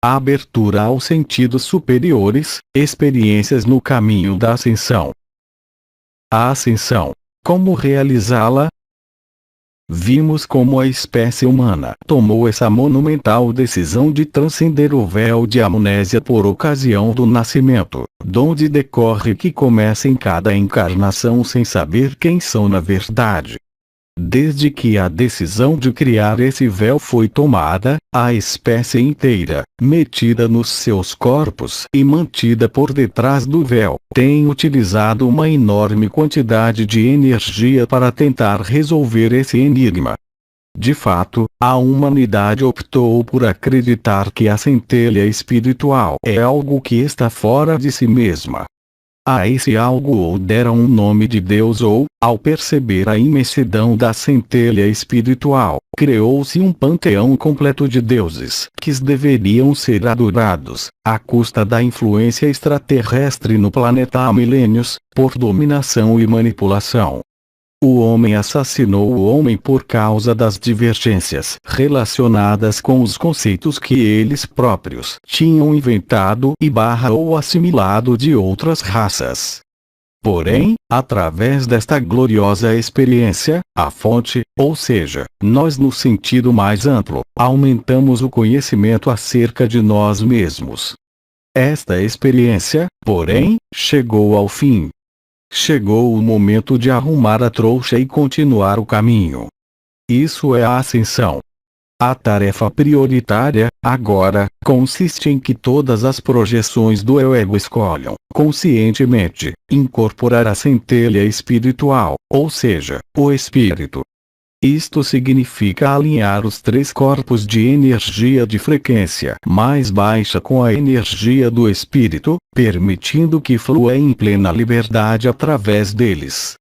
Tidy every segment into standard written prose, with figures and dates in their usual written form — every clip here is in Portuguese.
a abertura aos sentidos superiores, experiências no caminho da ascensão. A ascensão. Como realizá-la? Vimos como a espécie humana tomou essa monumental decisão de transcender o véu de amnésia por ocasião do nascimento, donde decorre que começa em cada encarnação sem saber quem são na verdade. Desde que a decisão de criar esse véu foi tomada, a espécie inteira, metida nos seus corpos e mantida por detrás do véu, tem utilizado uma enorme quantidade de energia para tentar resolver esse enigma. De fato, a humanidade optou por acreditar que a centelha espiritual é algo que está fora de si mesma. A esse algo ou deram um nome de Deus ou, ao perceber a imensidão da centelha espiritual, criou-se um panteão completo de deuses que deveriam ser adorados, à custa da influência extraterrestre no planeta há milênios, por dominação e manipulação. O homem assassinou o homem por causa das divergências relacionadas com os conceitos que eles próprios tinham inventado ou assimilado de outras raças. Porém, através desta gloriosa experiência, a fonte, ou seja, nós no sentido mais amplo, aumentamos o conhecimento acerca de nós mesmos. Esta experiência, porém, chegou ao fim. Chegou o momento de arrumar a trouxa e continuar o caminho. Isso é a ascensão. A tarefa prioritária, agora, consiste em que todas as projeções do ego escolham, conscientemente, incorporar a centelha espiritual, ou seja, o espírito. Isto significa alinhar os três corpos de energia de frequência mais baixa com a energia do espírito, permitindo que flua em plena liberdade através deles.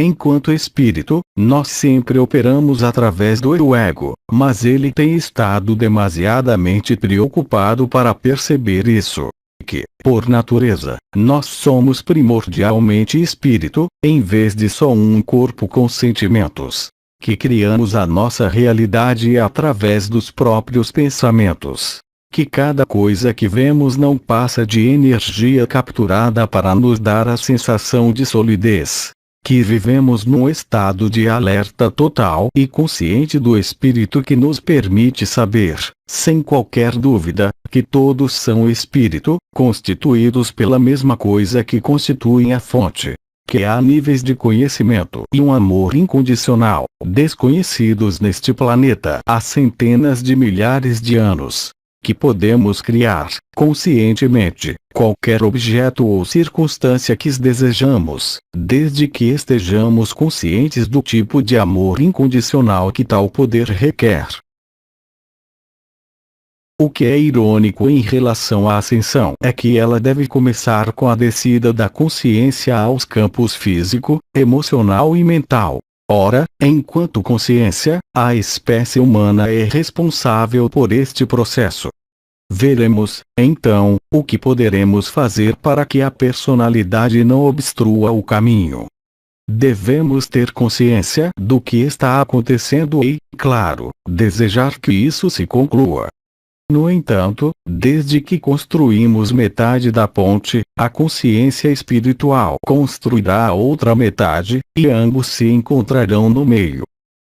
Enquanto espírito, nós sempre operamos através do ego, mas ele tem estado demasiadamente preocupado para perceber isso. Que, por natureza, nós somos primordialmente espírito, em vez de só um corpo com sentimentos. Que criamos a nossa realidade através dos próprios pensamentos. Que cada coisa que vemos não passa de energia capturada para nos dar a sensação de solidez. Que vivemos num estado de alerta total e consciente do espírito que nos permite saber, sem qualquer dúvida, que todos são espírito, constituídos pela mesma coisa que constituem a fonte. Que há níveis de conhecimento e um amor incondicional, desconhecidos neste planeta há centenas de milhares de anos. Que podemos criar, conscientemente, qualquer objeto ou circunstância que desejamos, desde que estejamos conscientes do tipo de amor incondicional que tal poder requer. O que é irônico em relação à ascensão é que ela deve começar com a descida da consciência aos campos físico, emocional e mental. Ora, enquanto consciência, a espécie humana é responsável por este processo. Veremos, então, o que poderemos fazer para que a personalidade não obstrua o caminho. Devemos ter consciência do que está acontecendo e, claro, desejar que isso se conclua. No entanto, desde que construímos metade da ponte, a consciência espiritual construirá a outra metade, e ambos se encontrarão no meio.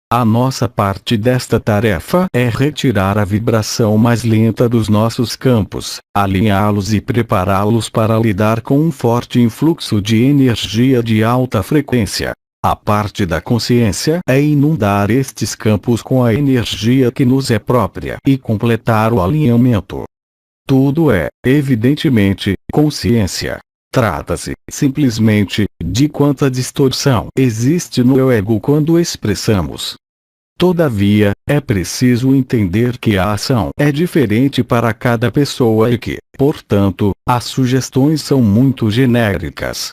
A nossa parte desta tarefa é retirar a vibração mais lenta dos nossos campos, alinhá-los e prepará-los para lidar com um forte influxo de energia de alta frequência. A parte da consciência é inundar estes campos com a energia que nos é própria e completar o alinhamento. Tudo é, evidentemente, consciência. Trata-se, simplesmente, de quanta distorção existe no ego quando expressamos. Todavia, é preciso entender que a ação é diferente para cada pessoa e que, portanto, as sugestões são muito genéricas.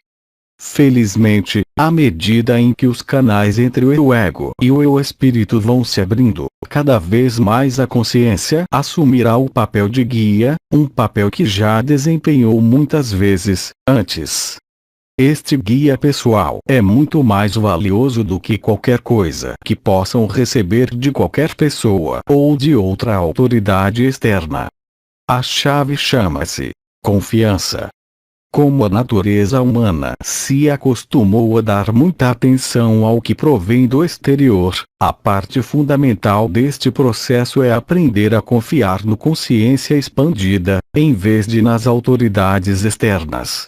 Felizmente, à medida em que os canais entre o ego e o eu espírito vão se abrindo, cada vez mais a consciência assumirá o papel de guia, um papel que já desempenhou muitas vezes, antes. Este guia pessoal é muito mais valioso do que qualquer coisa que possam receber de qualquer pessoa ou de outra autoridade externa. A chave chama-se confiança. Como a natureza humana se acostumou a dar muita atenção ao que provém do exterior, a parte fundamental deste processo é aprender a confiar no consciência expandida, em vez de nas autoridades externas.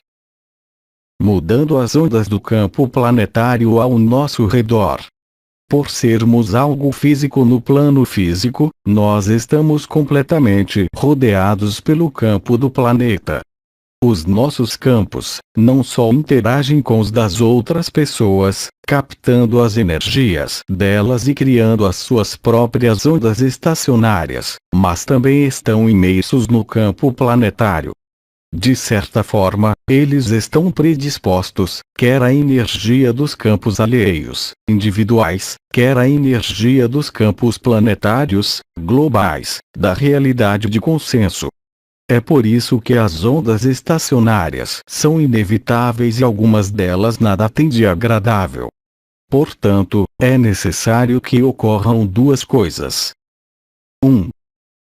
Mudando as ondas do campo planetário ao nosso redor. Por sermos algo físico no plano físico, nós estamos completamente rodeados pelo campo do planeta. Os nossos campos não só interagem com os das outras pessoas, captando as energias delas e criando as suas próprias ondas estacionárias, mas também estão imersos no campo planetário. De certa forma, eles estão predispostos, quer à energia dos campos alheios, individuais, quer à energia dos campos planetários, globais, da realidade de consenso. É por isso que as ondas estacionárias são inevitáveis e algumas delas nada têm de agradável. Portanto, é necessário que ocorram duas coisas. 1.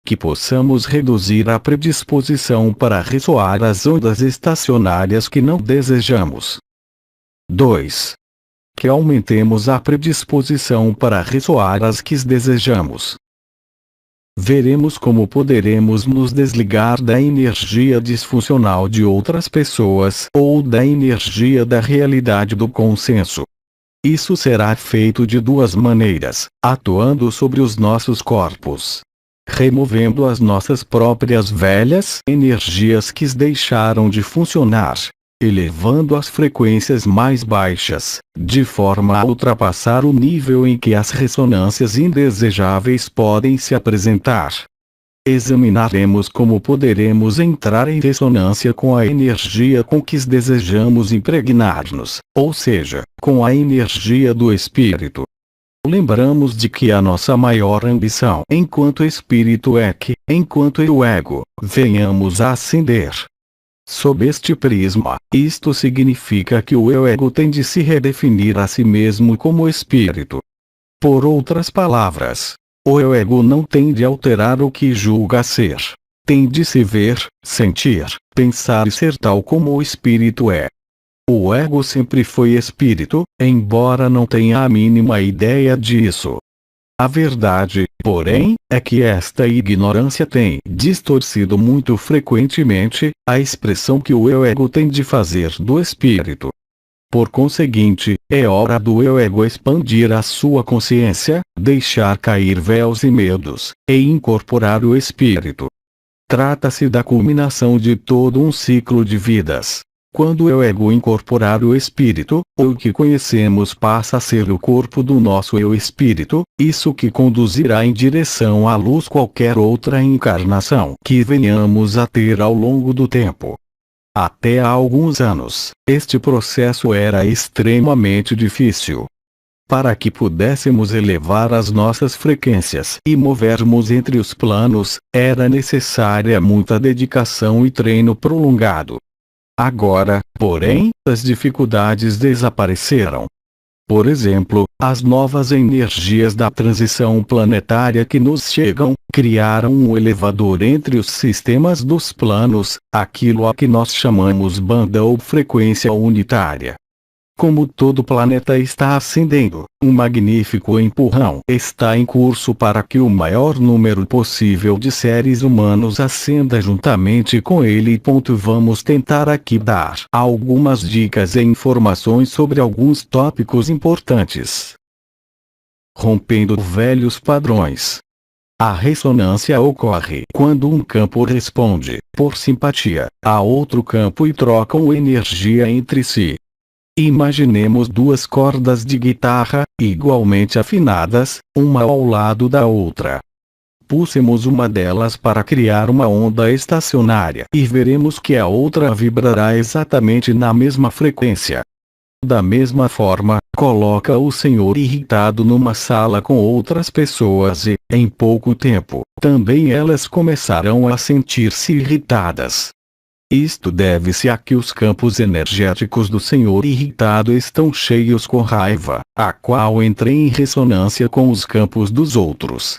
Que possamos reduzir a predisposição para ressoar as ondas estacionárias que não desejamos. 2. Que aumentemos a predisposição para ressoar as que desejamos. Veremos como poderemos nos desligar da energia disfuncional de outras pessoas ou da energia da realidade do consenso. Isso será feito de duas maneiras, atuando sobre os nossos corpos, removendo as nossas próprias velhas energias que deixaram de funcionar, elevando as frequências mais baixas, de forma a ultrapassar o nível em que as ressonâncias indesejáveis podem se apresentar. Examinaremos como poderemos entrar em ressonância com a energia com que desejamos impregnar-nos, ou seja, com a energia do espírito. Lembramos de que a nossa maior ambição enquanto espírito é que, enquanto o ego, venhamos a ascender. Sob este prisma, isto significa que o eu ego tem de se redefinir a si mesmo como espírito. Por outras palavras, o eu ego não tem de alterar o que julga ser. Tem de se ver, sentir, pensar e ser tal como o espírito é. O ego sempre foi espírito, embora não tenha a mínima ideia disso. A verdade, porém, é que esta ignorância tem distorcido muito frequentemente a expressão que o eu ego tem de fazer do espírito. Por conseguinte, é hora do eu ego expandir a sua consciência, deixar cair véus e medos, e incorporar o espírito. Trata-se da culminação de todo um ciclo de vidas. Quando o eu ego incorporar o espírito, o que conhecemos passa a ser o corpo do nosso eu espírito, isso que conduzirá em direção à luz qualquer outra encarnação que venhamos a ter ao longo do tempo. Até há alguns anos, este processo era extremamente difícil. Para que pudéssemos elevar as nossas frequências e movermos entre os planos, era necessária muita dedicação e treino prolongado. Agora, porém, as dificuldades desapareceram. Por exemplo, as novas energias da transição planetária que nos chegam, criaram um elevador entre os sistemas dos planos, aquilo a que nós chamamos banda ou frequência unitária. Como todo planeta está ascendendo, um magnífico empurrão está em curso para que o maior número possível de seres humanos ascenda juntamente com ele. Vamos tentar aqui dar algumas dicas e informações sobre alguns tópicos importantes. Rompendo velhos padrões. A ressonância ocorre quando um campo responde, por simpatia, a outro campo e trocam energia entre si. Imaginemos duas cordas de guitarra, igualmente afinadas, uma ao lado da outra. Puxemos uma delas para criar uma onda estacionária e veremos que a outra vibrará exatamente na mesma frequência. Da mesma forma, coloca o senhor irritado numa sala com outras pessoas e, em pouco tempo, também elas começarão a sentir-se irritadas. Isto deve-se a que os campos energéticos do Senhor irritado estão cheios com raiva, a qual entra em ressonância com os campos dos outros.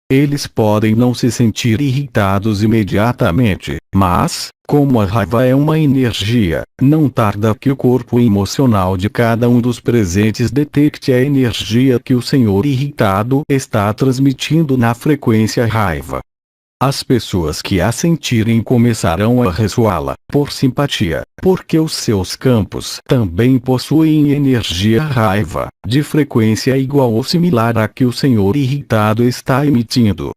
Eles podem não se sentir irritados imediatamente, mas, como a raiva é uma energia, não tarda que o corpo emocional de cada um dos presentes detecte a energia que o Senhor irritado está transmitindo na frequência raiva. As pessoas que a sentirem começarão a ressoá-la, por simpatia, porque os seus campos também possuem energia raiva, de frequência igual ou similar à que o Senhor irritado está emitindo.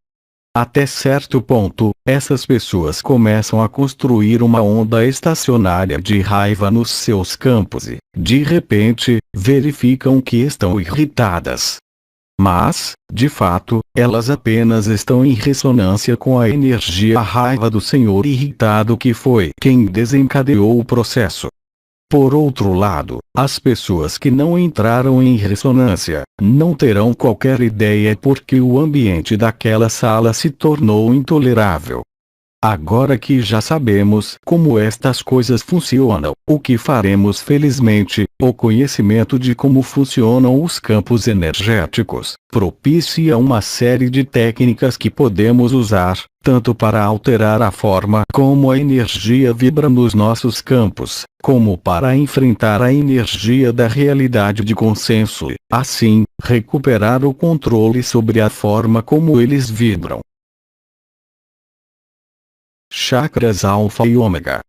Até certo ponto, essas pessoas começam a construir uma onda estacionária de raiva nos seus campos e, de repente, verificam que estão irritadas. Mas, de fato, elas apenas estão em ressonância com a energia raiva do Senhor irritado que foi quem desencadeou o processo. Por outro lado, as pessoas que não entraram em ressonância, não terão qualquer ideia porque o ambiente daquela sala se tornou intolerável. Agora que já sabemos como estas coisas funcionam, o que faremos felizmente, o conhecimento de como funcionam os campos energéticos, propicia uma série de técnicas que podemos usar, tanto para alterar a forma como a energia vibra nos nossos campos, como para enfrentar a energia da realidade de consenso e, assim, recuperar o controle sobre a forma como eles vibram. Chakras Alfa e Ômega.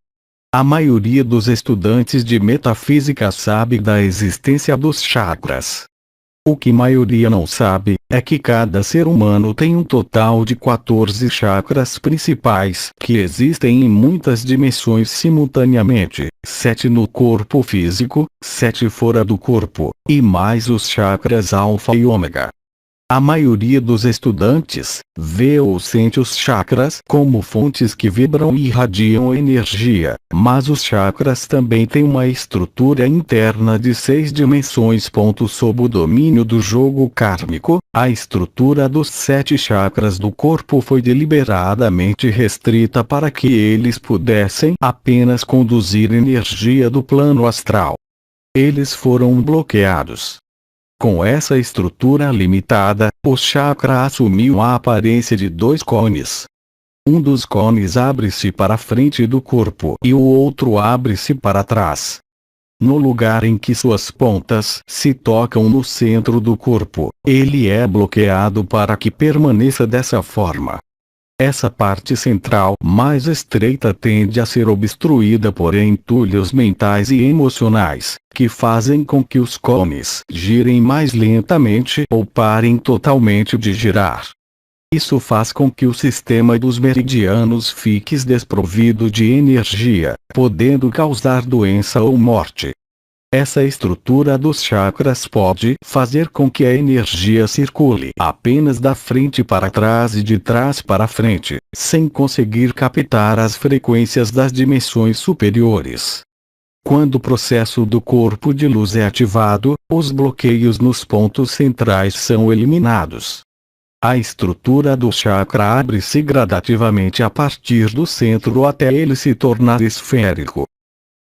A maioria dos estudantes de metafísica sabe da existência dos chakras. O que a maioria não sabe, é que cada ser humano tem um total de 14 chakras principais que existem em muitas dimensões simultaneamente, 7 no corpo físico, 7 fora do corpo, e mais os chakras Alfa e Ômega. A maioria dos estudantes vê ou sente os chakras como fontes que vibram e irradiam energia, mas os chakras também têm uma estrutura interna de 6 dimensões. Sob o domínio do jogo kármico, a estrutura dos 7 chakras do corpo foi deliberadamente restrita para que eles pudessem apenas conduzir energia do plano astral. Eles foram bloqueados. Com essa estrutura limitada, o chakra assumiu a aparência de 2 cones. Um dos cones abre-se para a frente do corpo e o outro abre-se para trás. No lugar em que suas pontas se tocam no centro do corpo, ele é bloqueado para que permaneça dessa forma. Essa parte central mais estreita tende a ser obstruída por entulhos mentais e emocionais, que fazem com que os cones girem mais lentamente ou parem totalmente de girar. Isso faz com que o sistema dos meridianos fique desprovido de energia, podendo causar doença ou morte. Essa estrutura dos chakras pode fazer com que a energia circule apenas da frente para trás e de trás para frente, sem conseguir captar as frequências das dimensões superiores. Quando o processo do corpo de luz é ativado, os bloqueios nos pontos centrais são eliminados. A estrutura do chakra abre-se gradativamente a partir do centro até ele se tornar esférico.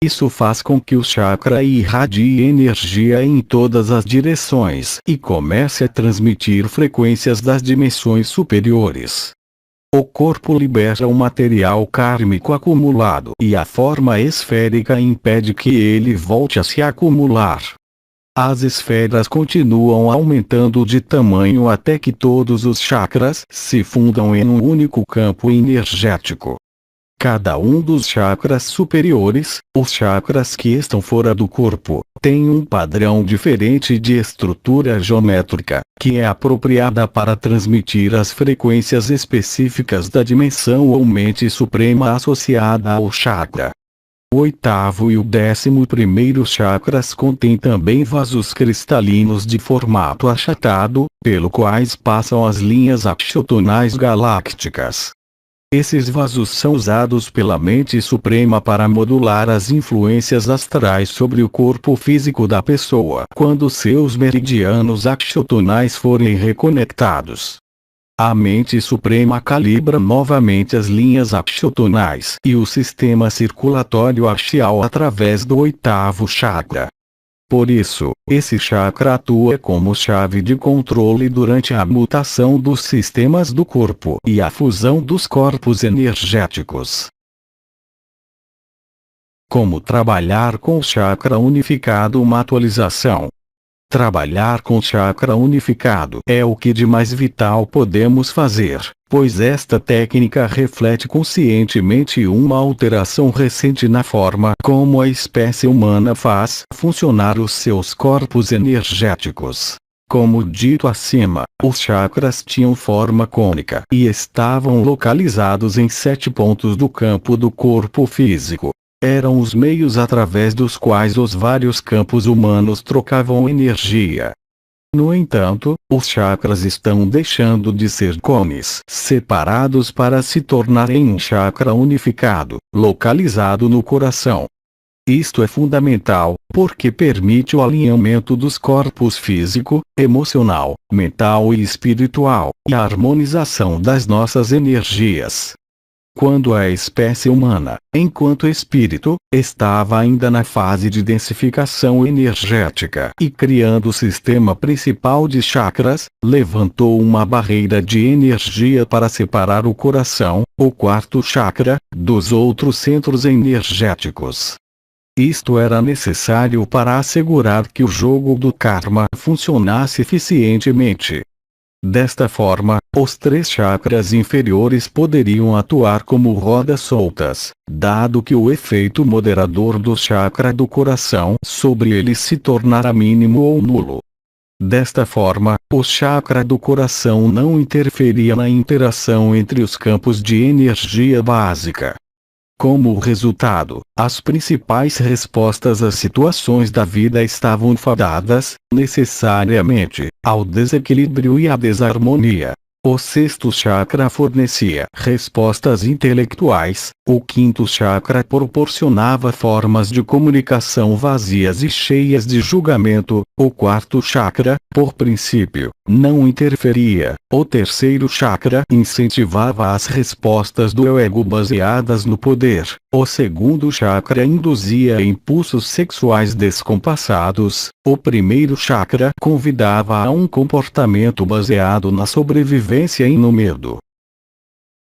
Isso faz com que o chakra irradie energia em todas as direções e comece a transmitir frequências das dimensões superiores. O corpo libera o material kármico acumulado e a forma esférica impede que ele volte a se acumular. As esferas continuam aumentando de tamanho até que todos os chakras se fundam em um único campo energético. Cada um dos chakras superiores, os chakras que estão fora do corpo, tem um padrão diferente de estrutura geométrica, que é apropriada para transmitir as frequências específicas da dimensão ou mente suprema associada ao chakra. O 8º e o 11º chakras contêm também vasos cristalinos de formato achatado, pelo quais passam as linhas akshotonais galácticas. Esses vasos são usados pela mente suprema para modular as influências astrais sobre o corpo físico da pessoa quando seus meridianos akshotonais forem reconectados. A mente suprema calibra novamente as linhas axiotonais e o sistema circulatório axial através do 8º chakra. Por isso, esse chakra atua como chave de controle durante a mutação dos sistemas do corpo e a fusão dos corpos energéticos. Como trabalhar com o chakra unificado? Uma atualização. Trabalhar com chakra unificado é o que de mais vital podemos fazer, pois esta técnica reflete conscientemente uma alteração recente na forma como a espécie humana faz funcionar os seus corpos energéticos. Como dito acima, os chakras tinham forma cônica e estavam localizados em 7 pontos do campo do corpo físico. Eram os meios através dos quais os vários campos humanos trocavam energia. No entanto, os chakras estão deixando de ser cones separados para se tornarem um chakra unificado, localizado no coração. Isto é fundamental, porque permite o alinhamento dos corpos físico, emocional, mental e espiritual, e a harmonização das nossas energias. Quando a espécie humana, enquanto espírito, estava ainda na fase de densificação energética e criando o sistema principal de chakras, levantou uma barreira de energia para separar o coração, o 4º chakra, dos outros centros energéticos. Isto era necessário para assegurar que o jogo do karma funcionasse eficientemente. Desta forma, os 3 chakras inferiores poderiam atuar como rodas soltas, dado que o efeito moderador do chakra do coração sobre eles se tornara mínimo ou nulo. Desta forma, o chakra do coração não interferia na interação entre os campos de energia básica. Como resultado, as principais respostas às situações da vida estavam fadadas, necessariamente, ao desequilíbrio e à desarmonia. O 6º chakra fornecia respostas intelectuais, o 5º chakra proporcionava formas de comunicação vazias e cheias de julgamento, o 4º chakra, por princípio, não interferia, o 3º chakra incentivava as respostas do ego baseadas no poder, o 2º chakra induzia impulsos sexuais descompassados, o 1º chakra convidava a um comportamento baseado na sobrevivência e no medo.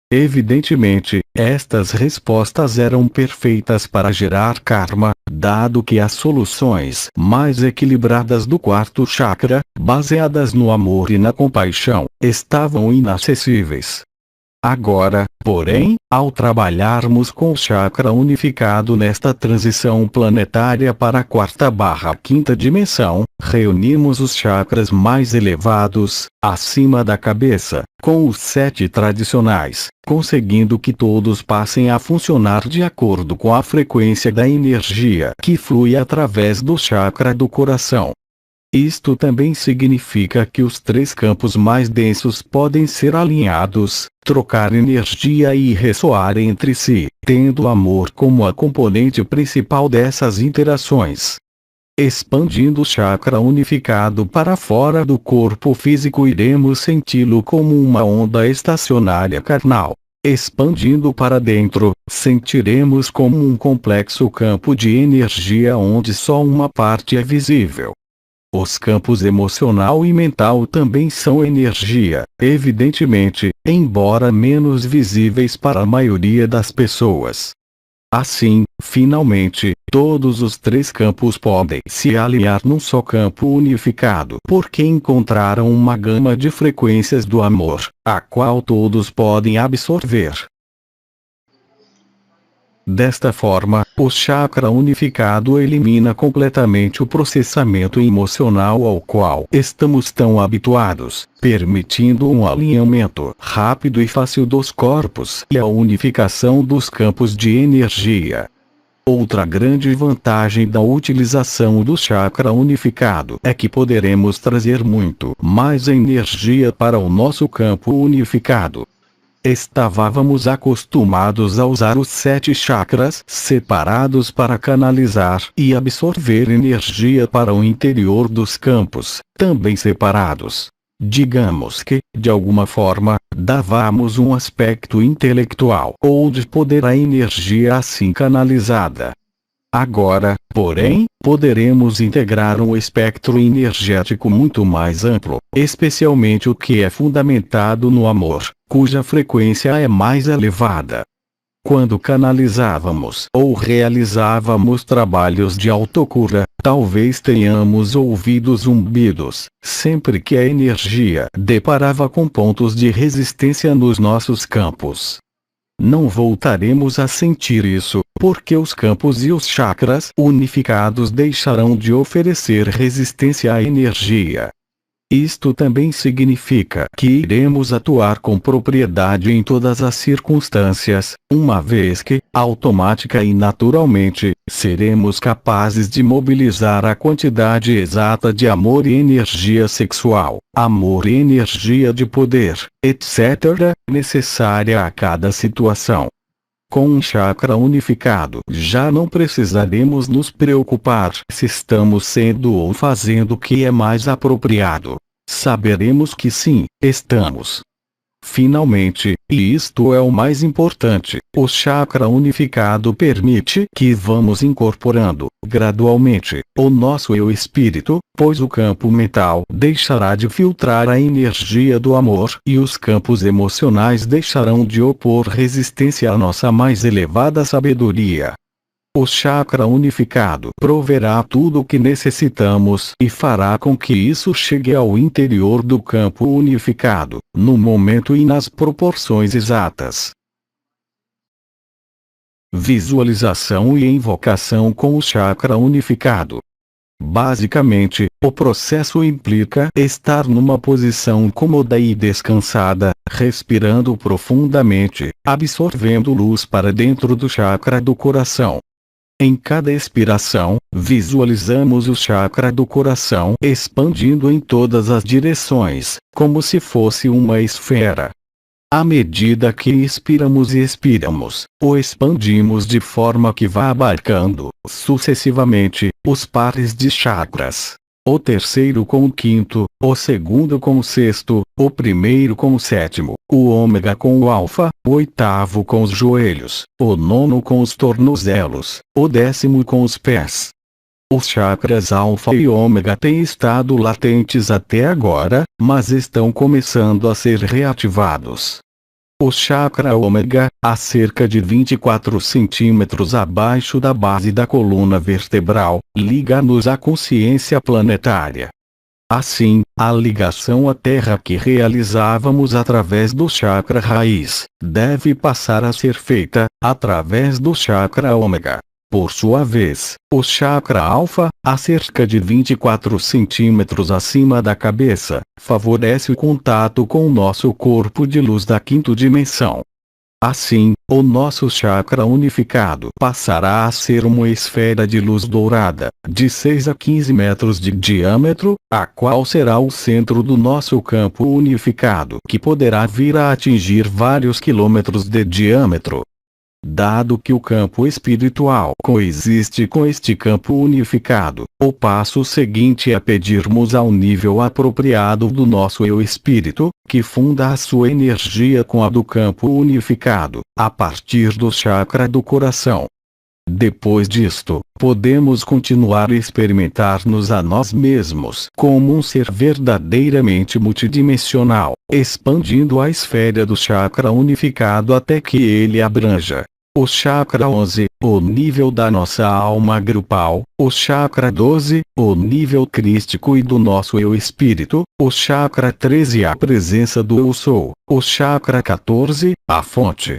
Evidentemente, estas respostas eram perfeitas para gerar karma, dado que as soluções mais equilibradas do 4º chakra, baseadas no amor e na compaixão, estavam inacessíveis. Agora, porém, ao trabalharmos com o chakra unificado nesta transição planetária para a 4ª/5ª dimensão, reunimos os chakras mais elevados, acima da cabeça, com os 7 tradicionais, conseguindo que todos passem a funcionar de acordo com a frequência da energia que flui através do chakra do coração. Isto também significa que os 3 campos mais densos podem ser alinhados, trocar energia e ressoar entre si, tendo o amor como a componente principal dessas interações. Expandindo o chakra unificado para fora do corpo físico, iremos senti-lo como uma onda estacionária carnal. Expandindo para dentro, sentiremos como um complexo campo de energia onde só uma parte é visível. Os campos emocional e mental também são energia, evidentemente, embora menos visíveis para a maioria das pessoas. Assim, finalmente, todos os 3 campos podem se alinhar num só campo unificado, porque encontraram uma gama de frequências do amor, a qual todos podem absorver. Desta forma, o chakra unificado elimina completamente o processamento emocional ao qual estamos tão habituados, permitindo um alinhamento rápido e fácil dos corpos e a unificação dos campos de energia. Outra grande vantagem da utilização do chakra unificado é que poderemos trazer muito mais energia para o nosso campo unificado. Estávamos acostumados a usar os 7 chakras separados para canalizar e absorver energia para o interior dos campos, também separados. Digamos que, de alguma forma, dávamos um aspecto intelectual ou de poder à energia assim canalizada. Agora, porém, poderemos integrar um espectro energético muito mais amplo, especialmente o que é fundamentado no amor, cuja frequência é mais elevada. Quando canalizávamos ou realizávamos trabalhos de autocura, talvez tenhamos ouvido zumbidos, sempre que a energia deparava com pontos de resistência nos nossos campos. Não voltaremos a sentir isso, porque os campos e os chakras unificados deixarão de oferecer resistência à energia. Isto também significa que iremos atuar com propriedade em todas as circunstâncias, uma vez que, automática e naturalmente, seremos capazes de mobilizar a quantidade exata de amor e energia sexual, amor e energia de poder, etc., necessária a cada situação. Com um chakra unificado, já não precisaremos nos preocupar se estamos sendo ou fazendo o que é mais apropriado. Saberemos que sim, estamos. Finalmente, e isto é o mais importante, o chakra unificado permite que vamos incorporando, gradualmente, o nosso eu espírito, pois o campo mental deixará de filtrar a energia do amor e os campos emocionais deixarão de opor resistência à nossa mais elevada sabedoria. O chakra unificado proverá tudo o que necessitamos e fará com que isso chegue ao interior do campo unificado, no momento e nas proporções exatas. Visualização e invocação com o chakra unificado. Basicamente, o processo implica estar numa posição cômoda e descansada, respirando profundamente, absorvendo luz para dentro do chakra do coração. Em cada expiração, visualizamos o chakra do coração expandindo em todas as direções, como se fosse uma esfera. À medida que inspiramos e expiramos, o expandimos de forma que vá abarcando, sucessivamente, os pares de chakras. O terceiro com o quinto, o segundo com o sexto, o primeiro com o sétimo, o ômega com o alfa, o oitavo com os joelhos, o nono com os tornozelos, o décimo com os pés. Os chakras alfa e ômega têm estado latentes até agora, mas estão começando a ser reativados. O chakra ômega, a cerca de 24 centímetros abaixo da base da coluna vertebral, liga-nos à consciência planetária. Assim, a ligação à Terra que realizávamos através do chakra raiz, deve passar a ser feita, através do chakra ômega. Por sua vez, o chakra alfa, a cerca de 24 centímetros acima da cabeça, favorece o contato com o nosso corpo de luz da quinta dimensão. Assim, o nosso chakra unificado passará a ser uma esfera de luz dourada, de 6 a 15 metros de diâmetro, a qual será o centro do nosso campo unificado, que poderá vir a atingir vários quilômetros de diâmetro. Dado que o campo espiritual coexiste com este campo unificado, o passo seguinte é pedirmos ao nível apropriado do nosso eu espírito, que funda a sua energia com a do campo unificado, a partir do chakra do coração. Depois disto, podemos continuar a experimentar-nos a nós mesmos como um ser verdadeiramente multidimensional, expandindo a esfera do chakra unificado até que ele abranja o chakra 11, o nível da nossa alma grupal, o chakra 12, o nível crístico e do nosso eu espírito, o chakra 13, a presença do eu sou, o chakra 14, a fonte.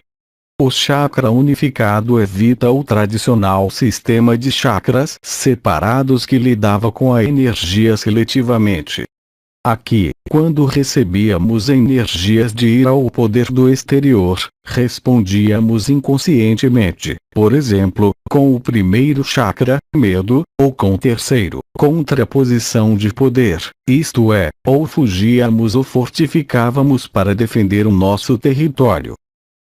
O chakra unificado evita o tradicional sistema de chakras separados que lidava com a energia seletivamente. Aqui, quando recebíamos energias de ira ou poder do exterior, respondíamos inconscientemente, por exemplo, com o primeiro chakra, medo, ou com o terceiro, contraposição de poder, isto é, ou fugíamos ou fortificávamos para defender o nosso território.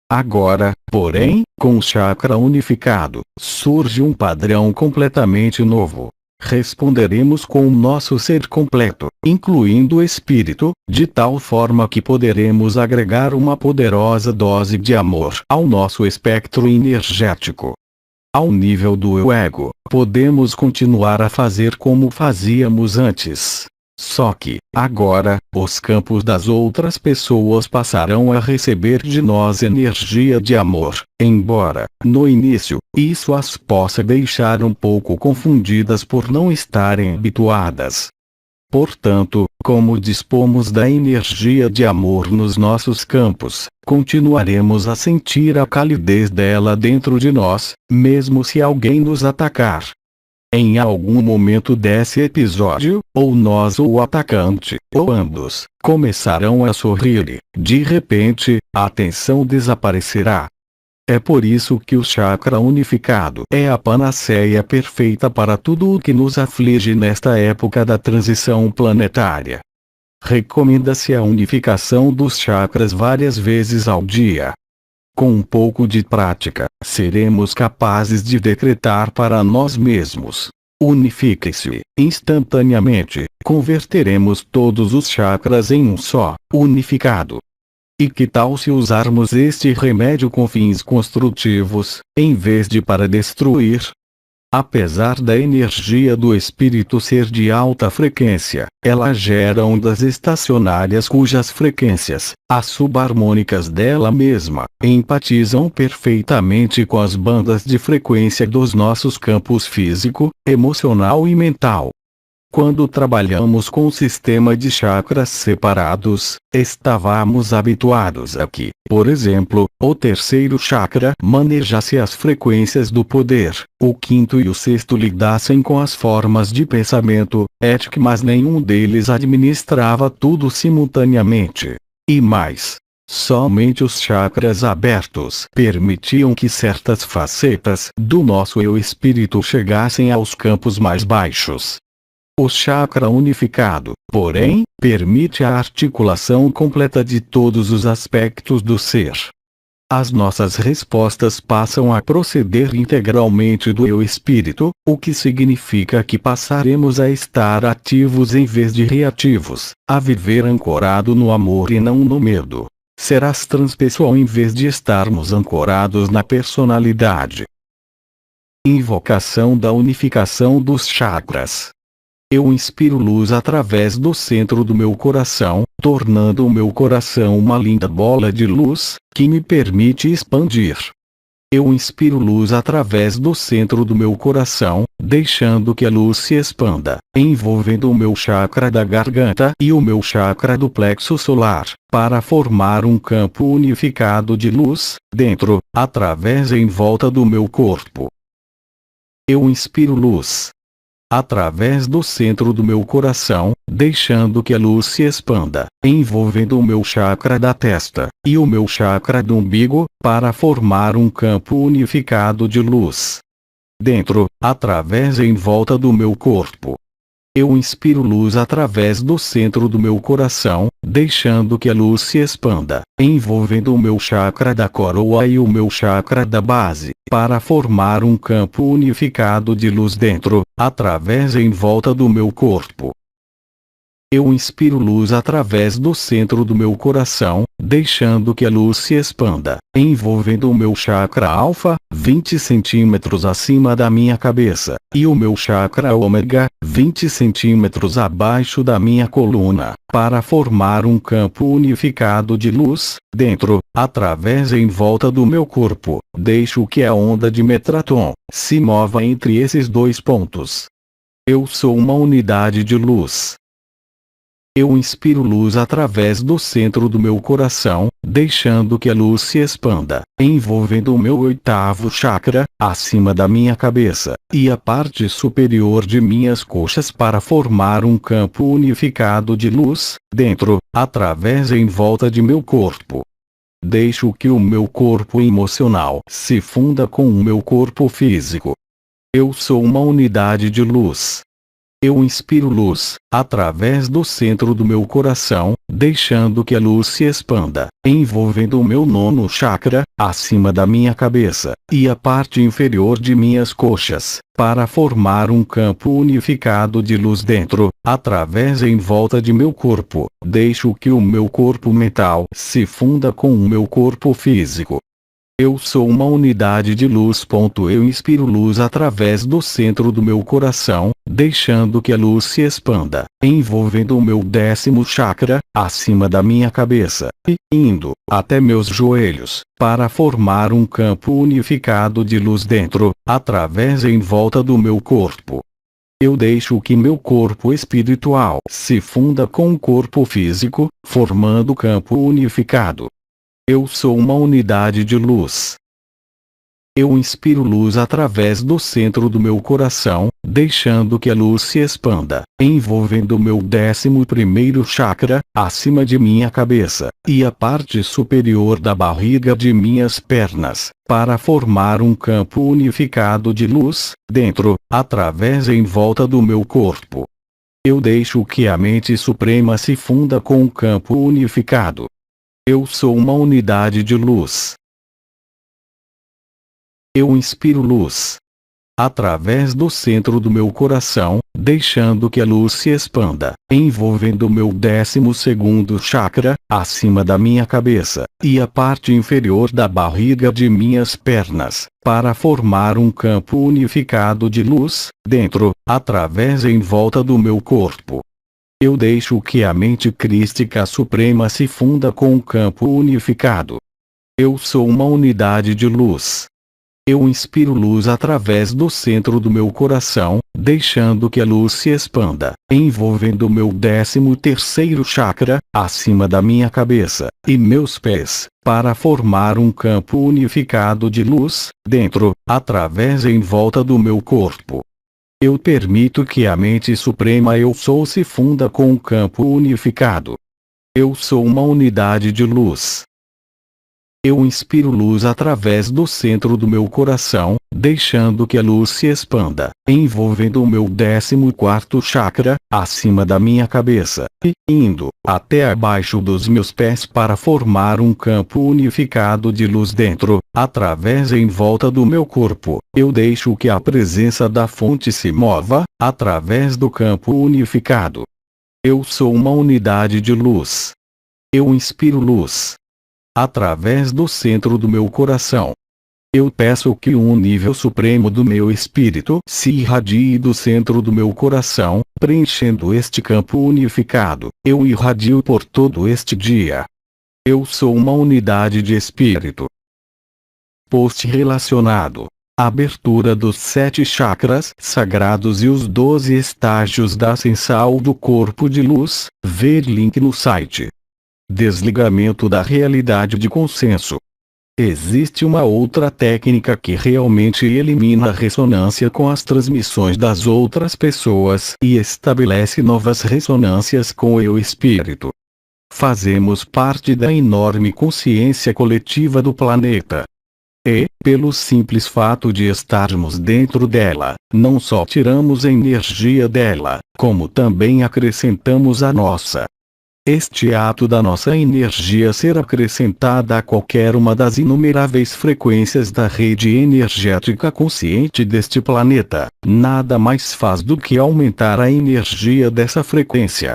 Agora, porém, com o chakra unificado, surge um padrão completamente novo. responderemos com o nosso ser completo, incluindo o espírito, de tal forma que poderemos agregar uma poderosa dose de amor ao nosso espectro energético. Ao nível do eu ego, podemos continuar a fazer como fazíamos antes. Só que, agora, os campos das outras pessoas passarão a receber de nós energia de amor, embora, no início, isso as possa deixar um pouco confundidas por não estarem habituadas. Portanto, como dispomos da energia de amor nos nossos campos, continuaremos a sentir a calidez dela dentro de nós, mesmo se alguém nos atacar. Em algum momento desse episódio, ou nós ou o atacante, ou ambos, começarão a sorrir e, de repente, a tensão desaparecerá. É por isso que o chakra unificado é a panaceia perfeita para tudo o que nos aflige nesta época da transição planetária. Recomenda-se a unificação dos chakras várias vezes ao dia. Com um pouco de prática, seremos capazes de decretar para nós mesmos: unifique-se. Instantaneamente, converteremos todos os chakras em um só, unificado. E que tal se usarmos este remédio com fins construtivos, em vez de para destruir? Apesar da energia do espírito ser de alta frequência, ela gera ondas estacionárias cujas frequências, as subarmônicas dela mesma, empatizam perfeitamente com as bandas de frequência dos nossos campos físico, emocional e mental. Quando trabalhamos com o sistema de chakras separados, estávamos habituados a que, por exemplo, o terceiro chakra manejasse as frequências do poder, o quinto e o sexto lidassem com as formas de pensamento, ética, mas nenhum deles administrava tudo simultaneamente. E mais, somente os chakras abertos permitiam que certas facetas do nosso eu espírito chegassem aos campos mais baixos. O chakra unificado, porém, permite a articulação completa de todos os aspectos do ser. As nossas respostas passam a proceder integralmente do eu espírito, o que significa que passaremos a estar ativos em vez de reativos, a viver ancorado no amor e não no medo. Serás transpessoal em vez de estarmos ancorados na personalidade. Invocação da unificação dos chakras. Eu inspiro luz através do centro do meu coração, tornando o meu coração uma linda bola de luz, que me permite expandir. Eu inspiro luz através do centro do meu coração, deixando que a luz se expanda, envolvendo o meu chakra da garganta e o meu chakra do plexo solar, para formar um campo unificado de luz, dentro, através e em volta do meu corpo. Eu inspiro luz através do centro do meu coração, deixando que a luz se expanda, envolvendo o meu chakra da testa e o meu chakra do umbigo, para formar um campo unificado de luz. Dentro, através e em volta do meu corpo. Eu inspiro luz através do centro do meu coração, deixando que a luz se expanda, envolvendo o meu chakra da coroa e o meu chakra da base, para formar um campo unificado de luz dentro, através e em volta do meu corpo. Eu inspiro luz através do centro do meu coração, deixando que a luz se expanda, envolvendo o meu chakra alfa, 20 centímetros acima da minha cabeça, e o meu chakra ômega, 20 centímetros abaixo da minha coluna, para formar um campo unificado de luz, dentro, através e em volta do meu corpo. Deixo que a onda de Metatron se mova entre esses dois pontos. Eu sou uma unidade de luz. Eu inspiro luz através do centro do meu coração, deixando que a luz se expanda, envolvendo o meu oitavo chakra, acima da minha cabeça, e a parte superior de minhas coxas para formar um campo unificado de luz, dentro, através e em volta de meu corpo. Deixo que o meu corpo emocional se funda com o meu corpo físico. Eu sou uma unidade de luz. Eu inspiro luz, através do centro do meu coração, deixando que a luz se expanda, envolvendo o meu nono chakra, acima da minha cabeça, e a parte inferior de minhas coxas, para formar um campo unificado de luz dentro, através e em volta de meu corpo. Deixo que o meu corpo mental se funda com o meu corpo físico. Eu sou uma unidade de luz. Eu inspiro luz através do centro do meu coração, deixando que a luz se expanda, envolvendo o meu 10º chakra, acima da minha cabeça, e indo até meus joelhos, para formar um campo unificado de luz dentro, através e em volta do meu corpo. Eu deixo que meu corpo espiritual se funda com o corpo físico, formando campo unificado. Eu sou uma unidade de luz. Eu inspiro luz através do centro do meu coração, deixando que a luz se expanda, envolvendo o meu 11º chakra, acima de minha cabeça, e a parte superior da barriga de minhas pernas, para formar um campo unificado de luz, dentro, através e em volta do meu corpo. Eu deixo que a mente suprema se funda com o campo unificado. Eu sou uma unidade de luz. Eu inspiro luz através do centro do meu coração, deixando que a luz se expanda, envolvendo o meu 12º chakra, acima da minha cabeça, e a parte inferior da barriga de minhas pernas, para formar um campo unificado de luz, dentro, através e em volta do meu corpo. Eu deixo que a mente crística suprema se funda com o campo unificado. Eu sou uma unidade de luz. Eu inspiro luz através do centro do meu coração, deixando que a luz se expanda, envolvendo o meu 13º chakra, acima da minha cabeça, e meus pés, para formar um campo unificado de luz, dentro, através e em volta do meu corpo. Eu permito que a mente suprema Eu Sou se funda com o campo unificado. Eu sou uma unidade de luz. Eu inspiro luz através do centro do meu coração, deixando que a luz se expanda, envolvendo o meu 14º chakra, acima da minha cabeça, e indo até abaixo dos meus pés para formar um campo unificado de luz dentro, através e em volta do meu corpo. Eu deixo que a presença da fonte se mova, através do campo unificado. Eu sou uma unidade de luz. Eu inspiro luz através do centro do meu coração. Eu peço que um nível supremo do meu espírito se irradie do centro do meu coração, preenchendo este campo unificado. Eu irradio por todo este dia. Eu sou uma unidade de espírito. Post relacionado: abertura dos 7 chakras sagrados e os 12 estágios da ascensão do corpo de luz. Ver link no site. Desligamento da realidade de consenso. Existe uma outra técnica que realmente elimina a ressonância com as transmissões das outras pessoas e estabelece novas ressonâncias com o eu espírito. Fazemos parte da enorme consciência coletiva do planeta. E, pelo simples fato de estarmos dentro dela, não só tiramos a energia dela, como também acrescentamos a nossa. Este ato da nossa energia ser acrescentada a qualquer uma das inumeráveis frequências da rede energética consciente deste planeta, nada mais faz do que aumentar a energia dessa frequência.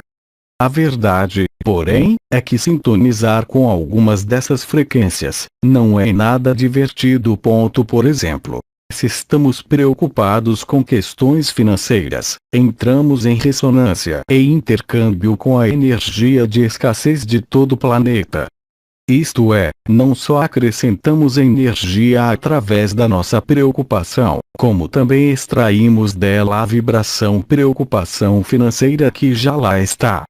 A verdade, porém, é que sintonizar com algumas dessas frequências não é nada divertido. Por exemplo, se estamos preocupados com questões financeiras, entramos em ressonância e intercâmbio com a energia de escassez de todo o planeta. Isto é, não só acrescentamos energia através da nossa preocupação, como também extraímos dela a vibração preocupação financeira que já lá está.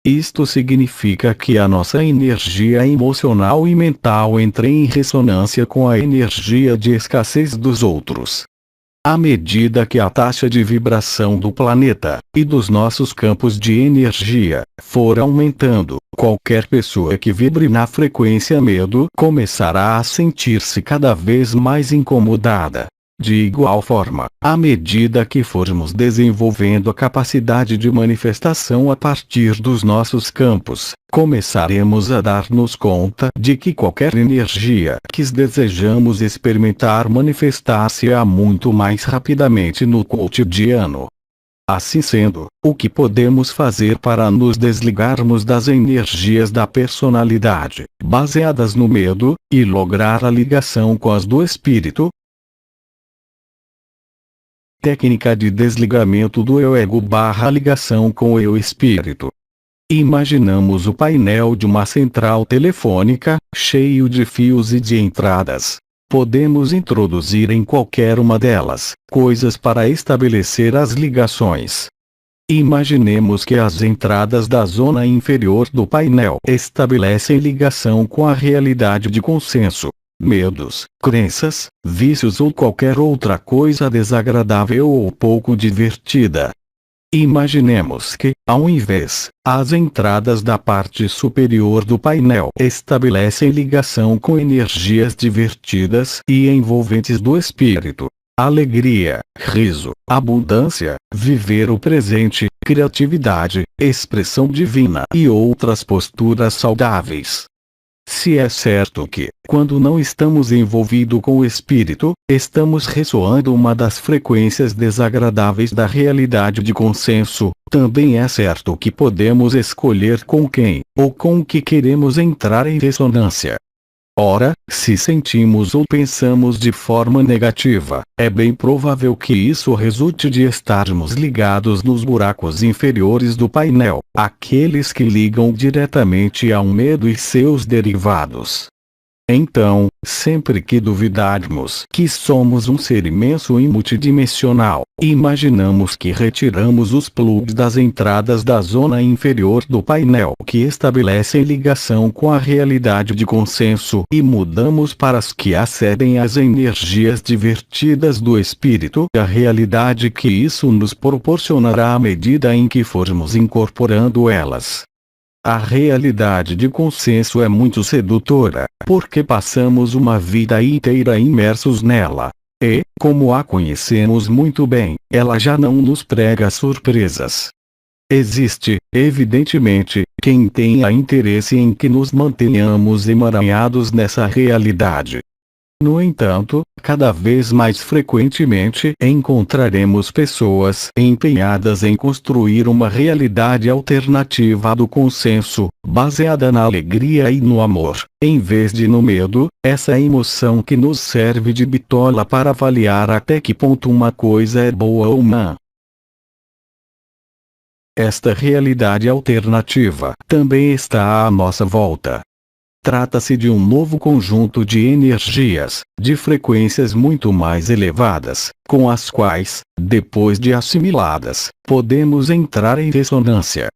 Isto significa que a nossa energia emocional e mental entra em ressonância com a energia de escassez dos outros. À medida que a taxa de vibração do planeta e dos nossos campos de energia for aumentando, qualquer pessoa que vibre na frequência medo começará a sentir-se cada vez mais incomodada. De igual forma, à medida que formos desenvolvendo a capacidade de manifestação a partir dos nossos campos, começaremos a dar-nos conta de que qualquer energia que desejamos experimentar manifestar-se-á muito mais rapidamente no cotidiano. Assim sendo, o que podemos fazer para nos desligarmos das energias da personalidade, baseadas no medo, e lograr a ligação com as do espírito? Técnica de desligamento do eu ego / ligação com o eu espírito. Imaginamos o painel de uma central telefônica, cheio de fios e de entradas. Podemos introduzir em qualquer uma delas coisas para estabelecer as ligações. Imaginemos que as entradas da zona inferior do painel estabelecem ligação com a realidade de consenso, medos, crenças, vícios ou qualquer outra coisa desagradável ou pouco divertida. Imaginemos que, ao invés, as entradas da parte superior do painel estabelecem ligação com energias divertidas e envolventes do espírito. Alegria, riso, abundância, viver o presente, criatividade, expressão divina e outras posturas saudáveis. Se é certo que, quando não estamos envolvidos com o espírito, estamos ressoando uma das frequências desagradáveis da realidade de consenso, também é certo que podemos escolher com quem, ou com o que queremos entrar em ressonância. Ora, se sentimos ou pensamos de forma negativa, é bem provável que isso resulte de estarmos ligados nos buracos inferiores do painel, aqueles que ligam diretamente ao medo e seus derivados. Então, sempre que duvidarmos que somos um ser imenso e multidimensional, imaginamos que retiramos os plugs das entradas da zona inferior do painel que estabelecem ligação com a realidade de consenso e mudamos para as que acedem às energias divertidas do espírito, a realidade que isso nos proporcionará à medida em que formos incorporando elas. A realidade de consenso é muito sedutora, porque passamos uma vida inteira imersos nela. E, como a conhecemos muito bem, ela já não nos prega surpresas. Existe, evidentemente, quem tenha interesse em que nos mantenhamos emaranhados nessa realidade. No entanto, cada vez mais frequentemente encontraremos pessoas empenhadas em construir uma realidade alternativa do consenso, baseada na alegria e no amor, em vez de no medo, essa emoção que nos serve de bitola para avaliar até que ponto uma coisa é boa ou má. Esta realidade alternativa também está à nossa volta. Trata-se de um novo conjunto de energias, de frequências muito mais elevadas, com as quais, depois de assimiladas, podemos entrar em ressonância.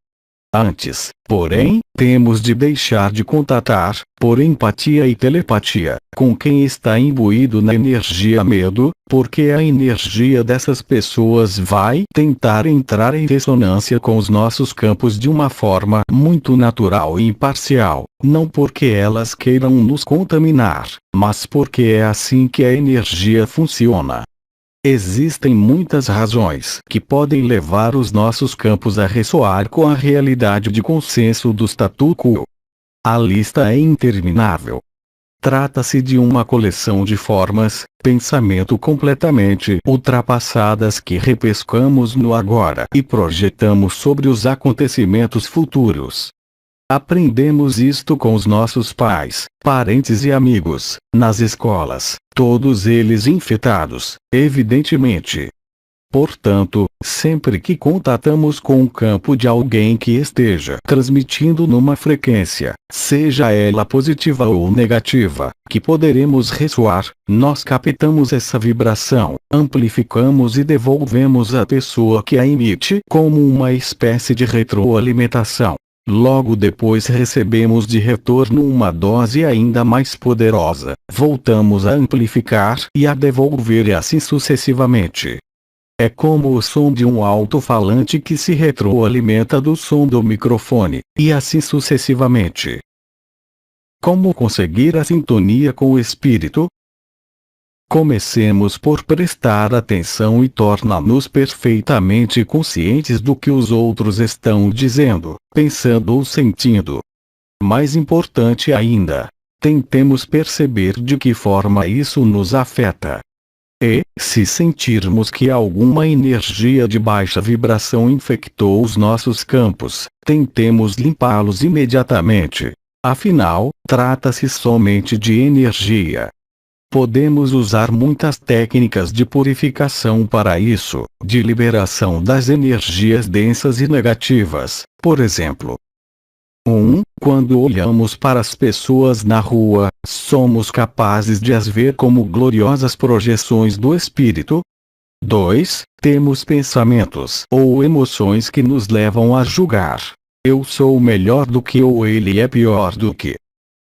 Antes, porém, temos de deixar de contatar, por empatia e telepatia, com quem está imbuído na energia medo, porque a energia dessas pessoas vai tentar entrar em ressonância com os nossos campos de uma forma muito natural e imparcial, não porque elas queiram nos contaminar, mas porque é assim que a energia funciona. Existem muitas razões que podem levar os nossos campos a ressoar com a realidade de consenso do statu quo. A lista é interminável. Trata-se de uma coleção de formas, pensamento completamente ultrapassadas que repescamos no agora e projetamos sobre os acontecimentos futuros. Aprendemos isto com os nossos pais, parentes e amigos, nas escolas, todos eles infectados, evidentemente. Portanto, sempre que contatamos com o campo de alguém que esteja transmitindo numa frequência, seja ela positiva ou negativa, que poderemos ressoar, nós captamos essa vibração, amplificamos e devolvemos à pessoa que a emite como uma espécie de retroalimentação. Logo depois recebemos de retorno uma dose ainda mais poderosa, voltamos a amplificar e a devolver e assim sucessivamente. É como o som de um alto-falante que se retroalimenta do som do microfone, e assim sucessivamente. Como conseguir a sintonia com o espírito? Comecemos por prestar atenção e torna-nos perfeitamente conscientes do que os outros estão dizendo, pensando ou sentindo. Mais importante ainda, tentemos perceber de que forma isso nos afeta. E, se sentirmos que alguma energia de baixa vibração infectou os nossos campos, tentemos limpá-los imediatamente. Afinal, trata-se somente de energia. Podemos usar muitas técnicas de purificação para isso, de liberação das energias densas e negativas, por exemplo. 1. Quando olhamos para as pessoas na rua, somos capazes de as ver como gloriosas projeções do espírito? 2. Temos pensamentos ou emoções que nos levam a julgar. Eu sou melhor do que ou ele é pior do que.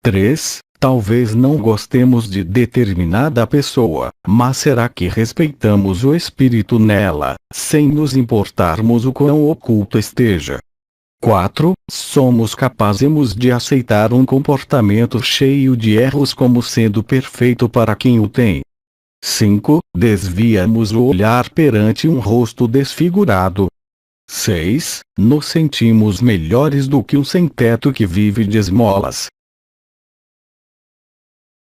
3. Talvez não gostemos de determinada pessoa, mas será que respeitamos o espírito nela, sem nos importarmos o quão oculto esteja? 4. Somos capazes de aceitar um comportamento cheio de erros como sendo perfeito para quem o tem. 5. Desviamos o olhar perante um rosto desfigurado. 6. Nos sentimos melhores do que um sem-teto que vive de esmolas.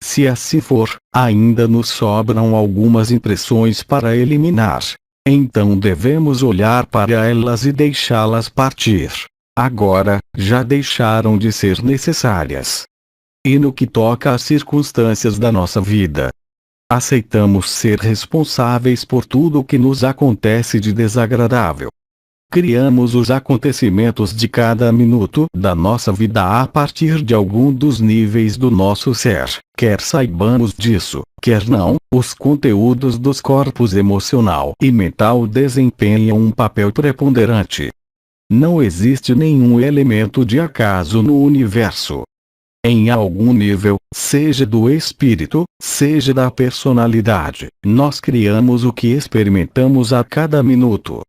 Se assim for, ainda nos sobram algumas impressões para eliminar. Então devemos olhar para elas e deixá-las partir. Agora, já deixaram de ser necessárias. E no que toca às circunstâncias da nossa vida, aceitamos ser responsáveis por tudo o que nos acontece de desagradável. Criamos os acontecimentos de cada minuto da nossa vida a partir de algum dos níveis do nosso ser, quer saibamos disso, quer não. Os conteúdos dos corpos emocional e mental desempenham um papel preponderante. Não existe nenhum elemento de acaso no universo. Em algum nível, seja do espírito, seja da personalidade, nós criamos o que experimentamos a cada minuto.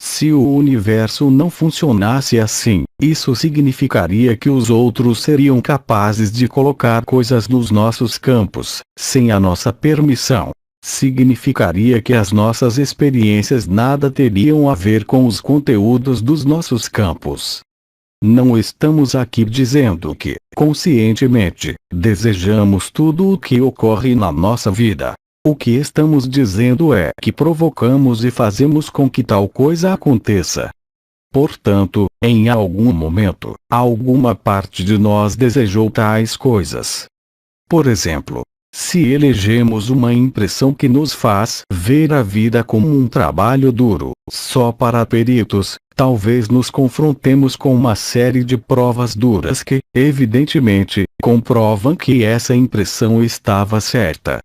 Se o universo não funcionasse assim, isso significaria que os outros seriam capazes de colocar coisas nos nossos campos, sem a nossa permissão. Significaria que as nossas experiências nada teriam a ver com os conteúdos dos nossos campos. Não estamos aqui dizendo que, conscientemente, desejamos tudo o que ocorre na nossa vida. O que estamos dizendo é que provocamos e fazemos com que tal coisa aconteça. Portanto, em algum momento, alguma parte de nós desejou tais coisas. Por exemplo, se elegemos uma impressão que nos faz ver a vida como um trabalho duro, só para peritos, talvez nos confrontemos com uma série de provas duras que, evidentemente, comprovam que essa impressão estava certa.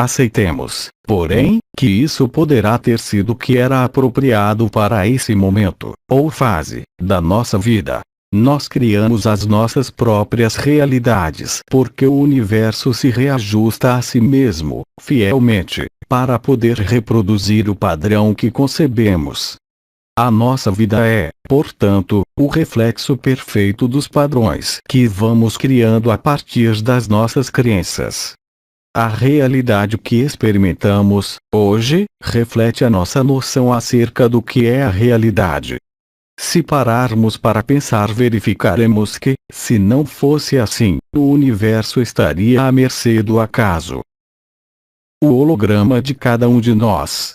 Aceitemos, porém, que isso poderá ter sido o que era apropriado para esse momento, ou fase, da nossa vida. Nós criamos as nossas próprias realidades porque o universo se reajusta a si mesmo, fielmente, para poder reproduzir o padrão que concebemos. A nossa vida é, portanto, o reflexo perfeito dos padrões que vamos criando a partir das nossas crenças. A realidade que experimentamos, hoje, reflete a nossa noção acerca do que é a realidade. Se pararmos para pensar, verificaremos que, se não fosse assim, o universo estaria à mercê do acaso. O holograma de cada um de nós.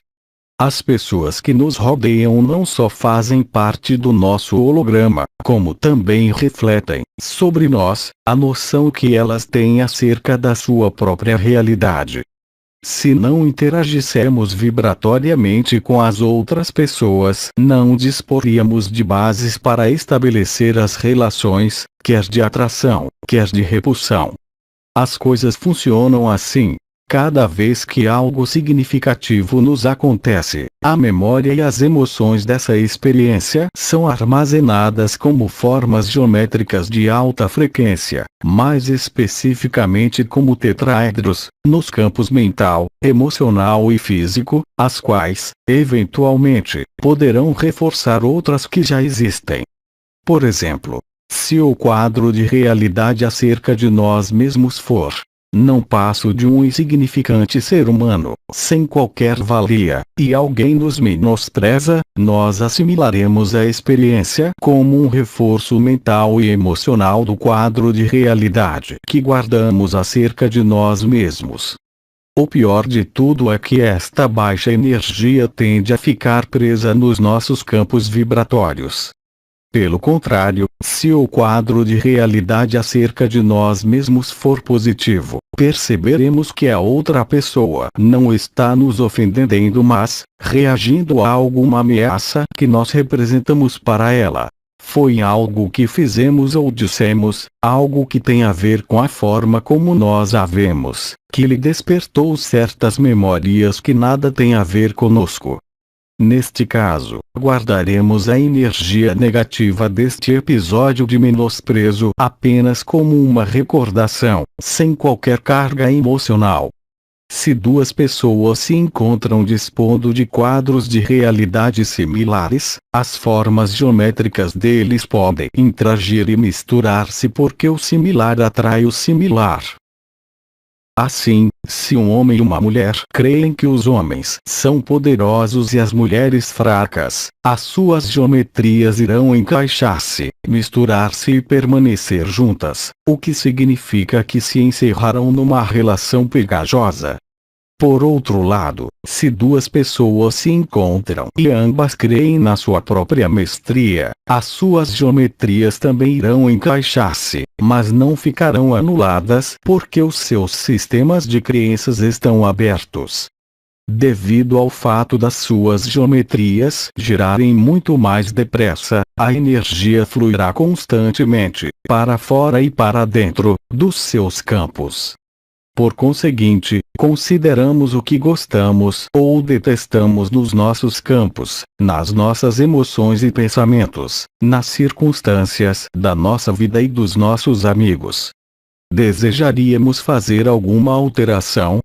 As pessoas que nos rodeiam não só fazem parte do nosso holograma, como também refletem, sobre nós, a noção que elas têm acerca da sua própria realidade. Se não interagissemos vibratoriamente com as outras pessoas, não disporíamos de bases para estabelecer as relações, quer de atração, quer de repulsão. As coisas funcionam assim. Cada vez que algo significativo nos acontece, a memória e as emoções dessa experiência são armazenadas como formas geométricas de alta frequência, mais especificamente como tetraedros, nos campos mental, emocional e físico, as quais, eventualmente, poderão reforçar outras que já existem. Por exemplo, se o quadro de realidade acerca de nós mesmos for Não passo de um insignificante ser humano, sem qualquer valia, e alguém nos menospreza, nós assimilaremos a experiência como um reforço mental e emocional do quadro de realidade que guardamos acerca de nós mesmos. O pior de tudo é que esta baixa energia tende a ficar presa nos nossos campos vibratórios. Pelo contrário, se o quadro de realidade acerca de nós mesmos for positivo, perceberemos que a outra pessoa não está nos ofendendo, mas reagindo a alguma ameaça que nós representamos para ela. Foi algo que fizemos ou dissemos, algo que tem a ver com a forma como nós a vemos, que lhe despertou certas memórias que nada têm a ver conosco. Neste caso, guardaremos a energia negativa deste episódio de menosprezo apenas como uma recordação, sem qualquer carga emocional. Se duas pessoas se encontram dispondo de quadros de realidade similares, as formas geométricas deles podem interagir e misturar-se porque o similar atrai o similar. Assim, se um homem e uma mulher creem que os homens são poderosos e as mulheres fracas, as suas geometrias irão encaixar-se, misturar-se e permanecer juntas, o que significa que se encerrarão numa relação pegajosa. Por outro lado, se duas pessoas se encontram e ambas creem na sua própria mestria, as suas geometrias também irão encaixar-se, mas não ficarão anuladas porque os seus sistemas de crenças estão abertos. Devido ao fato das suas geometrias girarem muito mais depressa, a energia fluirá constantemente, para fora e para dentro, dos seus campos. Por conseguinte, consideramos o que gostamos ou detestamos nos nossos campos, nas nossas emoções e pensamentos, nas circunstâncias da nossa vida e dos nossos amigos. Desejaríamos fazer alguma alteração?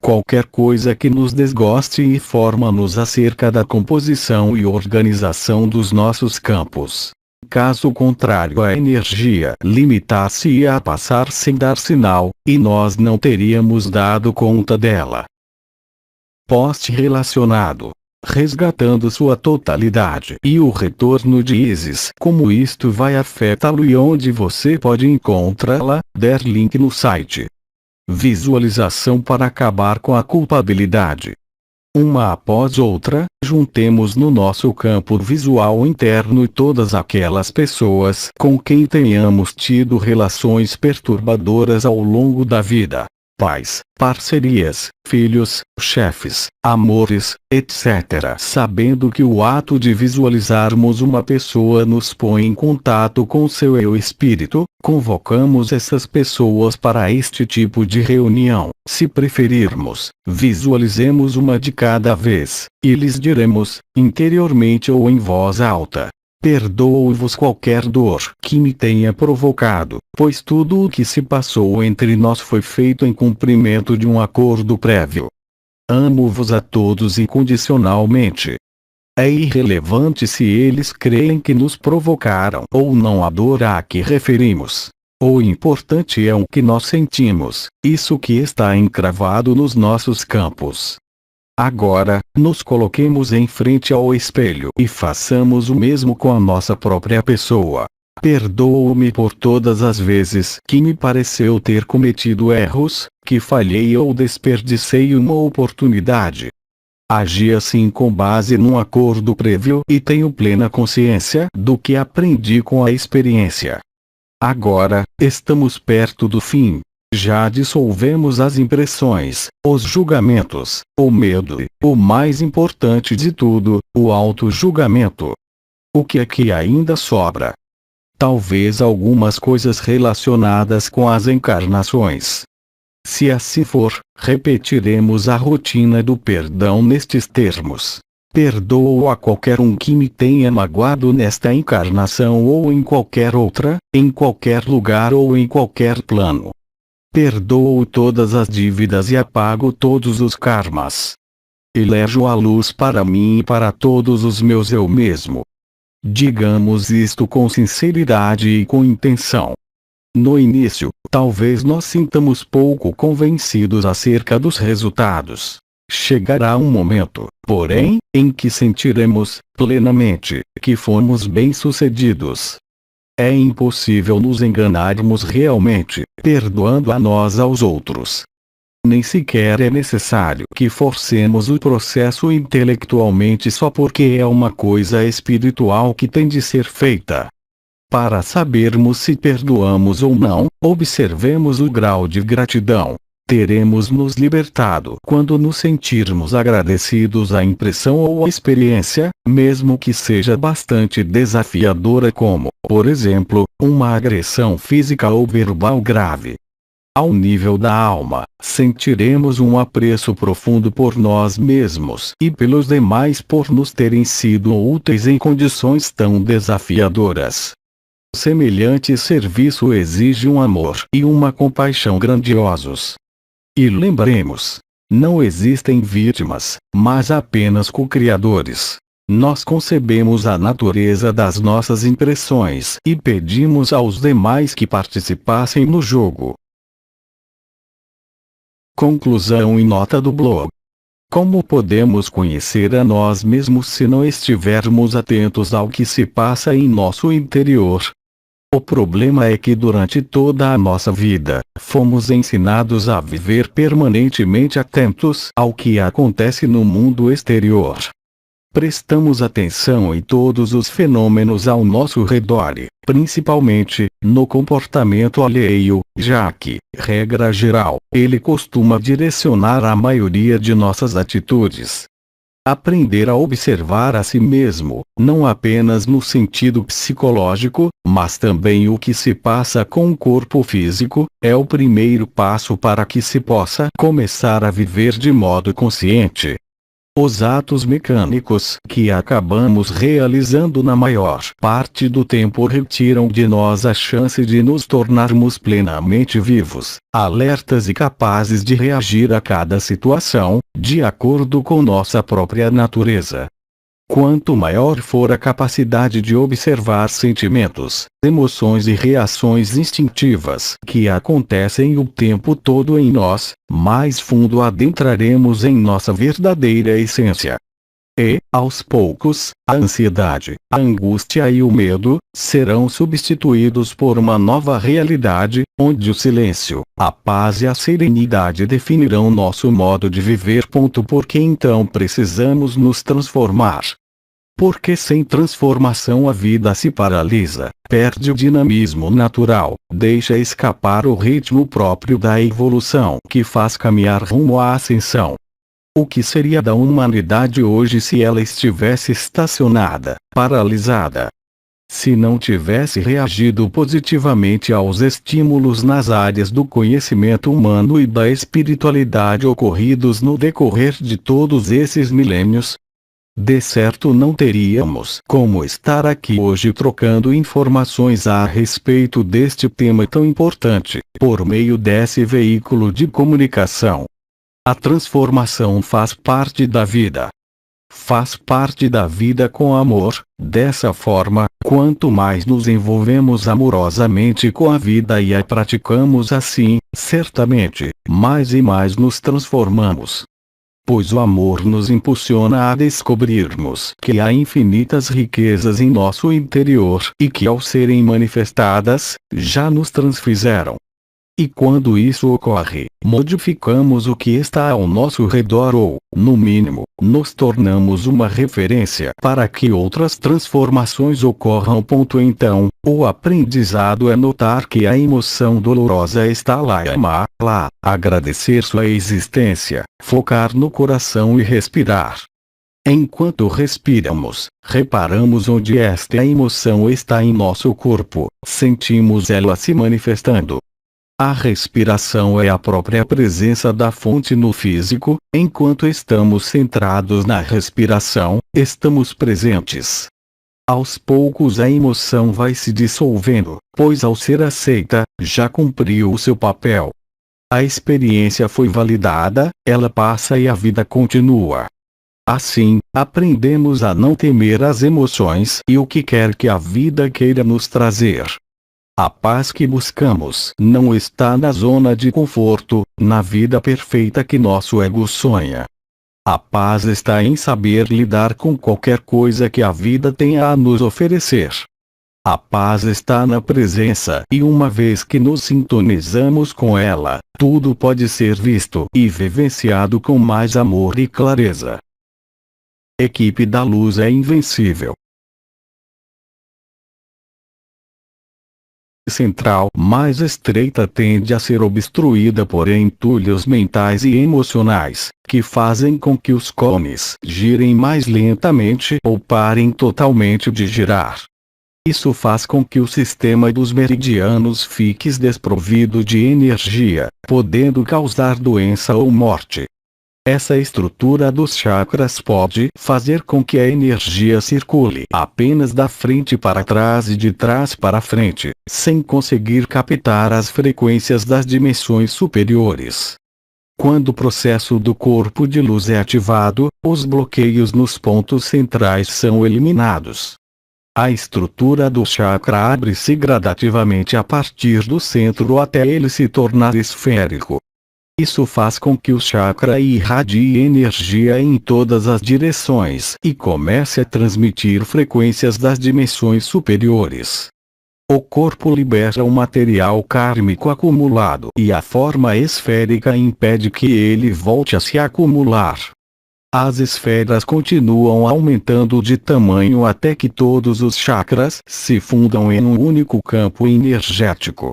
Qualquer coisa que nos desgoste e informa-nos acerca da composição e organização dos nossos campos. Caso contrário, a energia limitasse-ia a passar sem dar sinal, e nós não teríamos dado conta dela. Post relacionado. Resgatando sua totalidade e o retorno de Isis. Como isto vai afetá-lo e onde você pode encontrá-la, der link no site. Visualização para acabar com a culpabilidade. Uma após outra, juntemos no nosso campo visual interno todas aquelas pessoas com quem tenhamos tido relações perturbadoras ao longo da vida. Pais, parcerias, filhos, chefes, amores, etc. Sabendo que o ato de visualizarmos uma pessoa nos põe em contato com seu eu espírito, convocamos essas pessoas para este tipo de reunião. Se preferirmos, visualizemos uma de cada vez, e lhes diremos, interiormente ou em voz alta: perdoo-vos qualquer dor que me tenha provocado, pois tudo o que se passou entre nós foi feito em cumprimento de um acordo prévio. Amo-vos a todos incondicionalmente. É irrelevante se eles creem que nos provocaram ou não a dor a que referimos. O importante é o que nós sentimos, isso que está encravado nos nossos campos. Agora, nos coloquemos em frente ao espelho e façamos o mesmo com a nossa própria pessoa. Perdoo-me por todas as vezes que me pareceu ter cometido erros, que falhei ou desperdicei uma oportunidade. Agi assim com base num acordo prévio e tenho plena consciência do que aprendi com a experiência. Agora, estamos perto do fim. Já dissolvemos as impressões, os julgamentos, o medo e, o mais importante de tudo, o auto-julgamento. O que é que ainda sobra? Talvez algumas coisas relacionadas com as encarnações. Se assim for, repetiremos a rotina do perdão nestes termos. Perdoo a qualquer um que me tenha magoado nesta encarnação ou em qualquer outra, em qualquer lugar ou em qualquer plano. Perdoo todas as dívidas e apago todos os karmas. Elejo a luz para mim e para todos os meus eu mesmo. Digamos isto com sinceridade e com intenção. No início, talvez nós sintamos pouco convencidos acerca dos resultados. Chegará um momento, porém, em que sentiremos, plenamente, que fomos bem-sucedidos. É impossível nos enganarmos realmente, perdoando a nós aos outros. Nem sequer é necessário que forcemos o processo intelectualmente só porque é uma coisa espiritual que tem de ser feita. Para sabermos se perdoamos ou não, observemos o grau de gratidão. Teremos nos libertado quando nos sentirmos agradecidos à impressão ou à experiência, mesmo que seja bastante desafiadora como, por exemplo, uma agressão física ou verbal grave. Ao nível da alma, sentiremos um apreço profundo por nós mesmos e pelos demais por nos terem sido úteis em condições tão desafiadoras. Semelhante serviço exige um amor e uma compaixão grandiosos. E lembremos, não existem vítimas, mas apenas co-criadores. Nós concebemos a natureza das nossas impressões e pedimos aos demais que participassem no jogo. Conclusão e nota do blog. Como podemos conhecer a nós mesmos se não estivermos atentos ao que se passa em nosso interior? O problema é que durante toda a nossa vida, fomos ensinados a viver permanentemente atentos ao que acontece no mundo exterior. Prestamos atenção em todos os fenômenos ao nosso redor, principalmente no comportamento alheio, já que, regra geral, ele costuma direcionar a maioria de nossas atitudes. Aprender a observar a si mesmo, não apenas no sentido psicológico, mas também o que se passa com o corpo físico, é o primeiro passo para que se possa começar a viver de modo consciente. Os atos mecânicos que acabamos realizando na maior parte do tempo retiram de nós a chance de nos tornarmos plenamente vivos, alertas e capazes de reagir a cada situação, de acordo com nossa própria natureza. Quanto maior for a capacidade de observar sentimentos, emoções e reações instintivas que acontecem o tempo todo em nós, mais fundo adentraremos em nossa verdadeira essência. E, aos poucos, a ansiedade, a angústia e o medo serão substituídos por uma nova realidade, onde o silêncio, a paz e a serenidade definirão nosso modo de viver. Porque então precisamos nos transformar. Porque sem transformação a vida se paralisa, perde o dinamismo natural, deixa escapar o ritmo próprio da evolução que faz caminhar rumo à ascensão. O que seria da humanidade hoje se ela estivesse estacionada, paralisada? Se não tivesse reagido positivamente aos estímulos nas áreas do conhecimento humano e da espiritualidade ocorridos no decorrer de todos esses milênios? De certo não teríamos como estar aqui hoje trocando informações a respeito deste tema tão importante, por meio desse veículo de comunicação. A transformação faz parte da vida. Faz parte da vida com amor. Dessa forma, quanto mais nos envolvemos amorosamente com a vida e a praticamos assim, certamente, mais e mais nos transformamos. Pois o amor nos impulsiona a descobrirmos que há infinitas riquezas em nosso interior e que, ao serem manifestadas, já nos transfizeram. E quando isso ocorre, modificamos o que está ao nosso redor ou, no mínimo, nos tornamos uma referência para que outras transformações ocorram. Então, o aprendizado é notar que a emoção dolorosa está lá e amá-la, agradecer sua existência, focar no coração e respirar. Enquanto respiramos, reparamos onde esta emoção está em nosso corpo, sentimos ela se manifestando. A respiração é a própria presença da fonte no físico. Enquanto estamos centrados na respiração, estamos presentes. Aos poucos a emoção vai se dissolvendo, pois ao ser aceita, já cumpriu o seu papel. A experiência foi validada, ela passa e a vida continua. Assim, aprendemos a não temer as emoções e o que quer que a vida queira nos trazer. A paz que buscamos não está na zona de conforto, na vida perfeita que nosso ego sonha. A paz está em saber lidar com qualquer coisa que a vida tenha a nos oferecer. A paz está na presença, e uma vez que nos sintonizamos com ela, tudo pode ser visto e vivenciado com mais amor e clareza. Equipe da luz é invencível. Central mais estreita tende a ser obstruída por entulhos mentais e emocionais, que fazem com que os cones girem mais lentamente ou parem totalmente de girar. Isso faz com que o sistema dos meridianos fique desprovido de energia, podendo causar doença ou morte. Essa estrutura dos chakras pode fazer com que a energia circule apenas da frente para trás e de trás para frente, sem conseguir captar as frequências das dimensões superiores. Quando o processo do corpo de luz é ativado, os bloqueios nos pontos centrais são eliminados. A estrutura do chakra abre-se gradativamente a partir do centro até ele se tornar esférico. Isso faz com que o chakra irradie energia em todas as direções e comece a transmitir frequências das dimensões superiores. O corpo libera o material kármico acumulado e a forma esférica impede que ele volte a se acumular. As esferas continuam aumentando de tamanho até que todos os chakras se fundam em um único campo energético.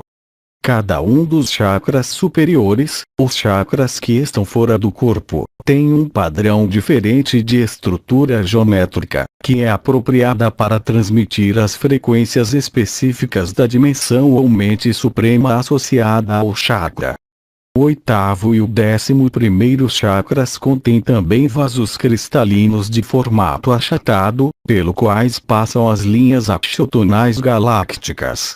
Cada um dos chakras superiores, os chakras que estão fora do corpo, tem um padrão diferente de estrutura geométrica, que é apropriada para transmitir as frequências específicas da dimensão ou mente suprema associada ao chakra. O 8º e o 11º chakras contêm também vasos cristalinos de formato achatado, pelo quais passam as linhas akshotonais galácticas.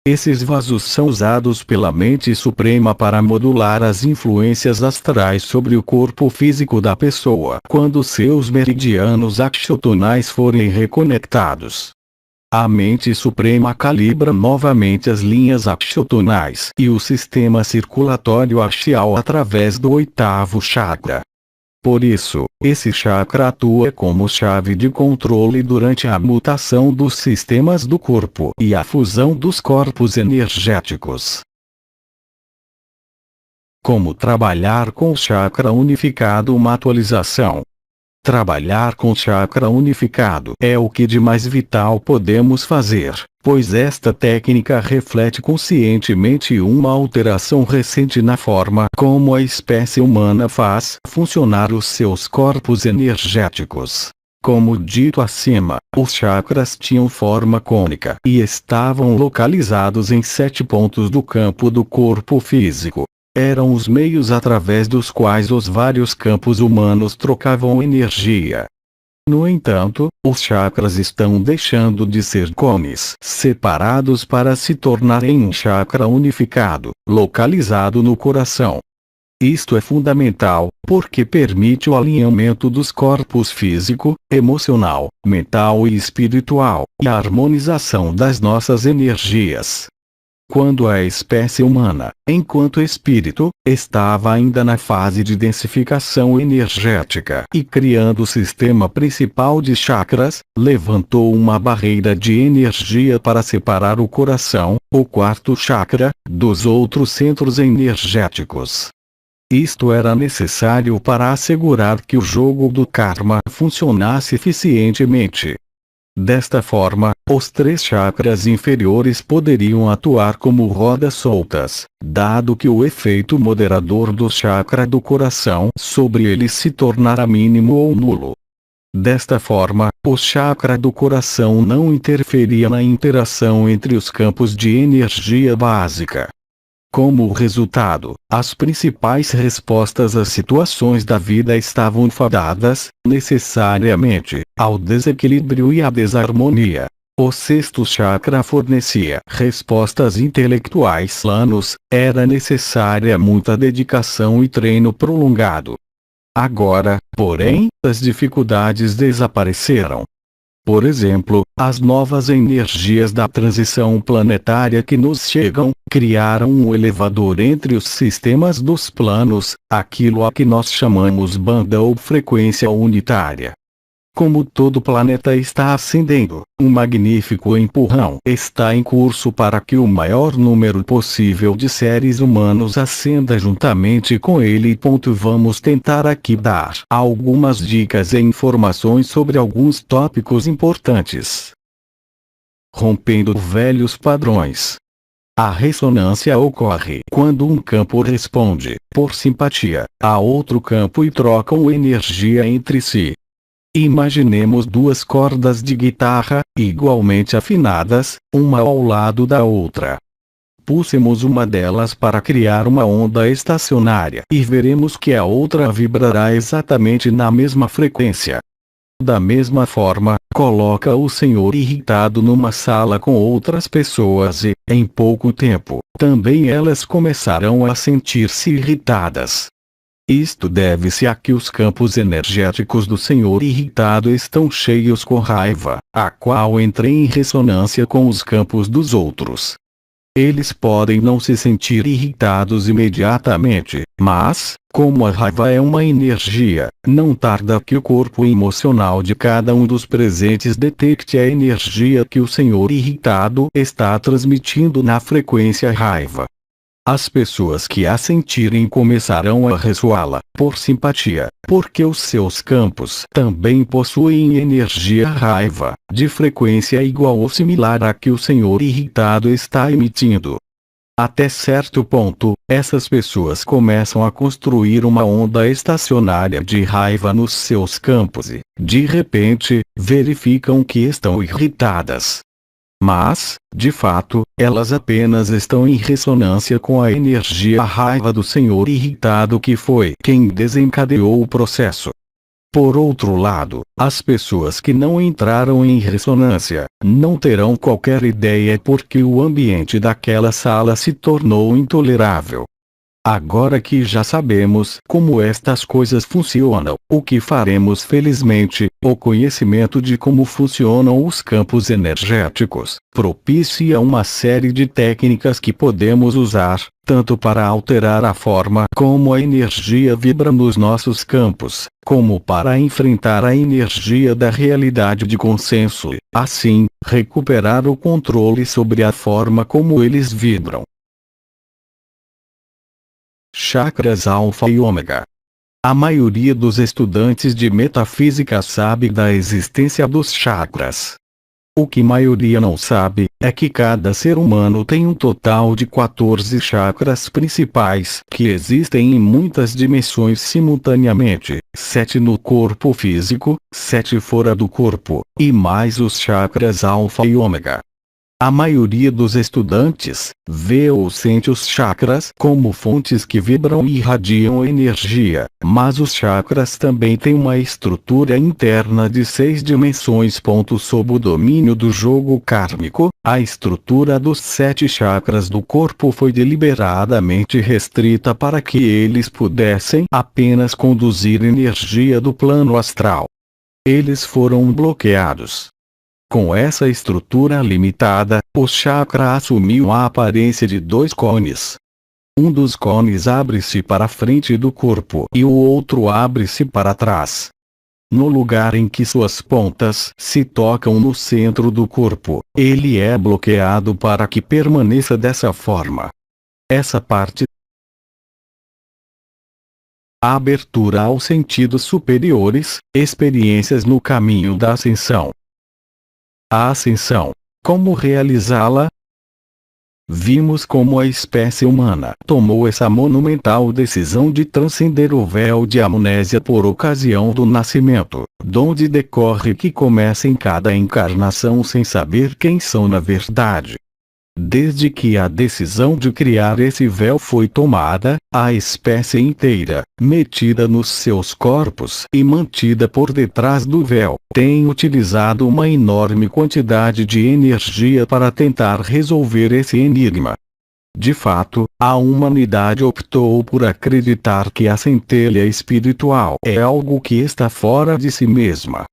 Esses vasos são usados pela mente suprema para modular as influências astrais sobre o corpo físico da pessoa quando seus meridianos akshotonais forem reconectados. A mente suprema calibra novamente as linhas akshotonais e o sistema circulatório axial através do 8º chakra. Por isso, esse chakra atua como chave de controle durante a mutação dos sistemas do corpo e a fusão dos corpos energéticos. Como trabalhar com o chakra unificado? Uma atualização. Trabalhar com chakra unificado é o que de mais vital podemos fazer, pois esta técnica reflete conscientemente uma alteração recente na forma como a espécie humana faz funcionar os seus corpos energéticos. Como dito acima, os chakras tinham forma cônica e estavam localizados em 7 pontos do campo do corpo físico. Eram os meios através dos quais os vários campos humanos trocavam energia. No entanto, os chakras estão deixando de ser cones separados para se tornarem um chakra unificado, localizado no coração. Isto é fundamental, porque permite o alinhamento dos corpos físico, emocional, mental e espiritual, e a harmonização das nossas energias. Quando a espécie humana, enquanto espírito, estava ainda na fase de densificação energética e criando o sistema principal de chakras, levantou uma barreira de energia para separar o coração, o 4º chakra, dos outros centros energéticos. Isto era necessário para assegurar que o jogo do karma funcionasse eficientemente. Desta forma, os 3 chakras inferiores poderiam atuar como rodas soltas, dado que o efeito moderador do chakra do coração sobre eles se tornara mínimo ou nulo. Desta forma, o chakra do coração não interferia na interação entre os campos de energia básica. Como resultado, as principais respostas às situações da vida estavam fadadas, necessariamente, ao desequilíbrio e à desarmonia. O 6º chakra fornecia respostas intelectuais planos, era necessária muita dedicação e treino prolongado. Agora, porém, as dificuldades desapareceram. Por exemplo, as novas energias da transição planetária que nos chegam, criaram um elevador entre os sistemas dos planos, aquilo a que nós chamamos banda ou frequência unitária. Como todo planeta está ascendendo, um magnífico empurrão está em curso para que o maior número possível de seres humanos ascenda juntamente com ele. Vamos tentar aqui dar algumas dicas e informações sobre alguns tópicos importantes. Rompendo velhos padrões. A ressonância ocorre quando um campo responde, por simpatia, a outro campo e trocam energia entre si. Imaginemos duas cordas de guitarra, igualmente afinadas, uma ao lado da outra. Pulsemos uma delas para criar uma onda estacionária e veremos que a outra vibrará exatamente na mesma frequência. Da mesma forma, coloca o senhor irritado numa sala com outras pessoas e, em pouco tempo, também elas começarão a sentir-se irritadas. Isto deve-se a que os campos energéticos do senhor irritado estão cheios com raiva, a qual entra em ressonância com os campos dos outros. Eles podem não se sentir irritados imediatamente, mas, como a raiva é uma energia, não tarda que o corpo emocional de cada um dos presentes detecte a energia que o senhor irritado está transmitindo na frequência raiva. As pessoas que a sentirem começarão a ressoá-la, por simpatia, porque os seus campos também possuem energia raiva, de frequência igual ou similar à que o senhor irritado está emitindo. Até certo ponto, essas pessoas começam a construir uma onda estacionária de raiva nos seus campos e, de repente, verificam que estão irritadas. Mas, de fato, elas apenas estão em ressonância com a energia raiva do senhor irritado que foi quem desencadeou o processo. Por outro lado, as pessoas que não entraram em ressonância, não terão qualquer ideia porque o ambiente daquela sala se tornou intolerável. Agora que já sabemos como estas coisas funcionam, o que faremos felizmente, o conhecimento de como funcionam os campos energéticos, propicia uma série de técnicas que podemos usar, tanto para alterar a forma como a energia vibra nos nossos campos, como para enfrentar a energia da realidade de consenso e, assim, recuperar o controle sobre a forma como eles vibram. Chakras alfa e ômega. A maioria dos estudantes de metafísica sabe da existência dos chakras. O que a maioria não sabe, é que cada ser humano tem um total de 14 chakras principais que existem em muitas dimensões simultaneamente, 7 no corpo físico, 7 fora do corpo, e mais os chakras alfa e ômega. A maioria dos estudantes vê ou sente os chakras como fontes que vibram e irradiam energia, mas os chakras também têm uma estrutura interna de 6 dimensões. Sob o domínio do jogo kármico, a estrutura dos 7 chakras do corpo foi deliberadamente restrita para que eles pudessem apenas conduzir energia do plano astral. Eles foram bloqueados. Com essa estrutura limitada, o chakra assumiu a aparência de 2 cones. Um dos cones abre-se para a frente do corpo e o outro abre-se para trás. No lugar em que suas pontas se tocam no centro do corpo, ele é bloqueado para que permaneça dessa forma. Essa parte. A abertura aos sentidos superiores, experiências no caminho da ascensão. A ascensão. Como realizá-la? Vimos como a espécie humana tomou essa monumental decisão de transcender o véu de amnésia por ocasião do nascimento, donde decorre que começa em cada encarnação sem saber quem são na verdade. Desde que a decisão de criar esse véu foi tomada, a espécie inteira, metida nos seus corpos e mantida por detrás do véu, tem utilizado uma enorme quantidade de energia para tentar resolver esse enigma. De fato, a humanidade optou por acreditar que a centelha espiritual é algo que está fora de si mesma.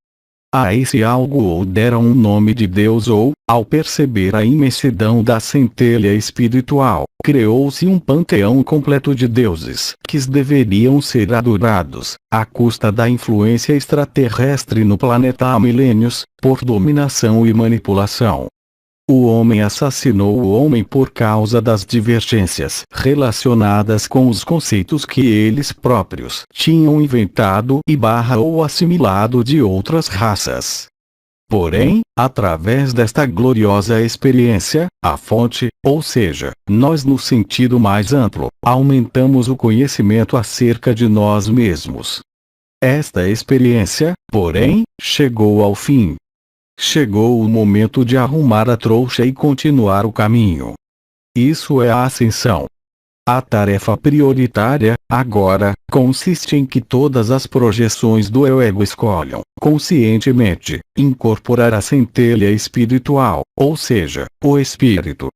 A esse algo ou deram um nome de Deus ou, ao perceber a imensidão da centelha espiritual, criou-se um panteão completo de deuses que deveriam ser adorados, à custa da influência extraterrestre no planeta há milênios, por dominação e manipulação. O homem assassinou o homem por causa das divergências relacionadas com os conceitos que eles próprios tinham inventado ou assimilado de outras raças. Porém, através desta gloriosa experiência, a fonte, ou seja, nós no sentido mais amplo, aumentamos o conhecimento acerca de nós mesmos. Esta experiência, porém, chegou ao fim. Chegou o momento de arrumar a trouxa e continuar o caminho. Isso é a ascensão. A tarefa prioritária, agora, consiste em que todas as projeções do ego escolham, conscientemente, incorporar a centelha espiritual, ou seja, o espírito.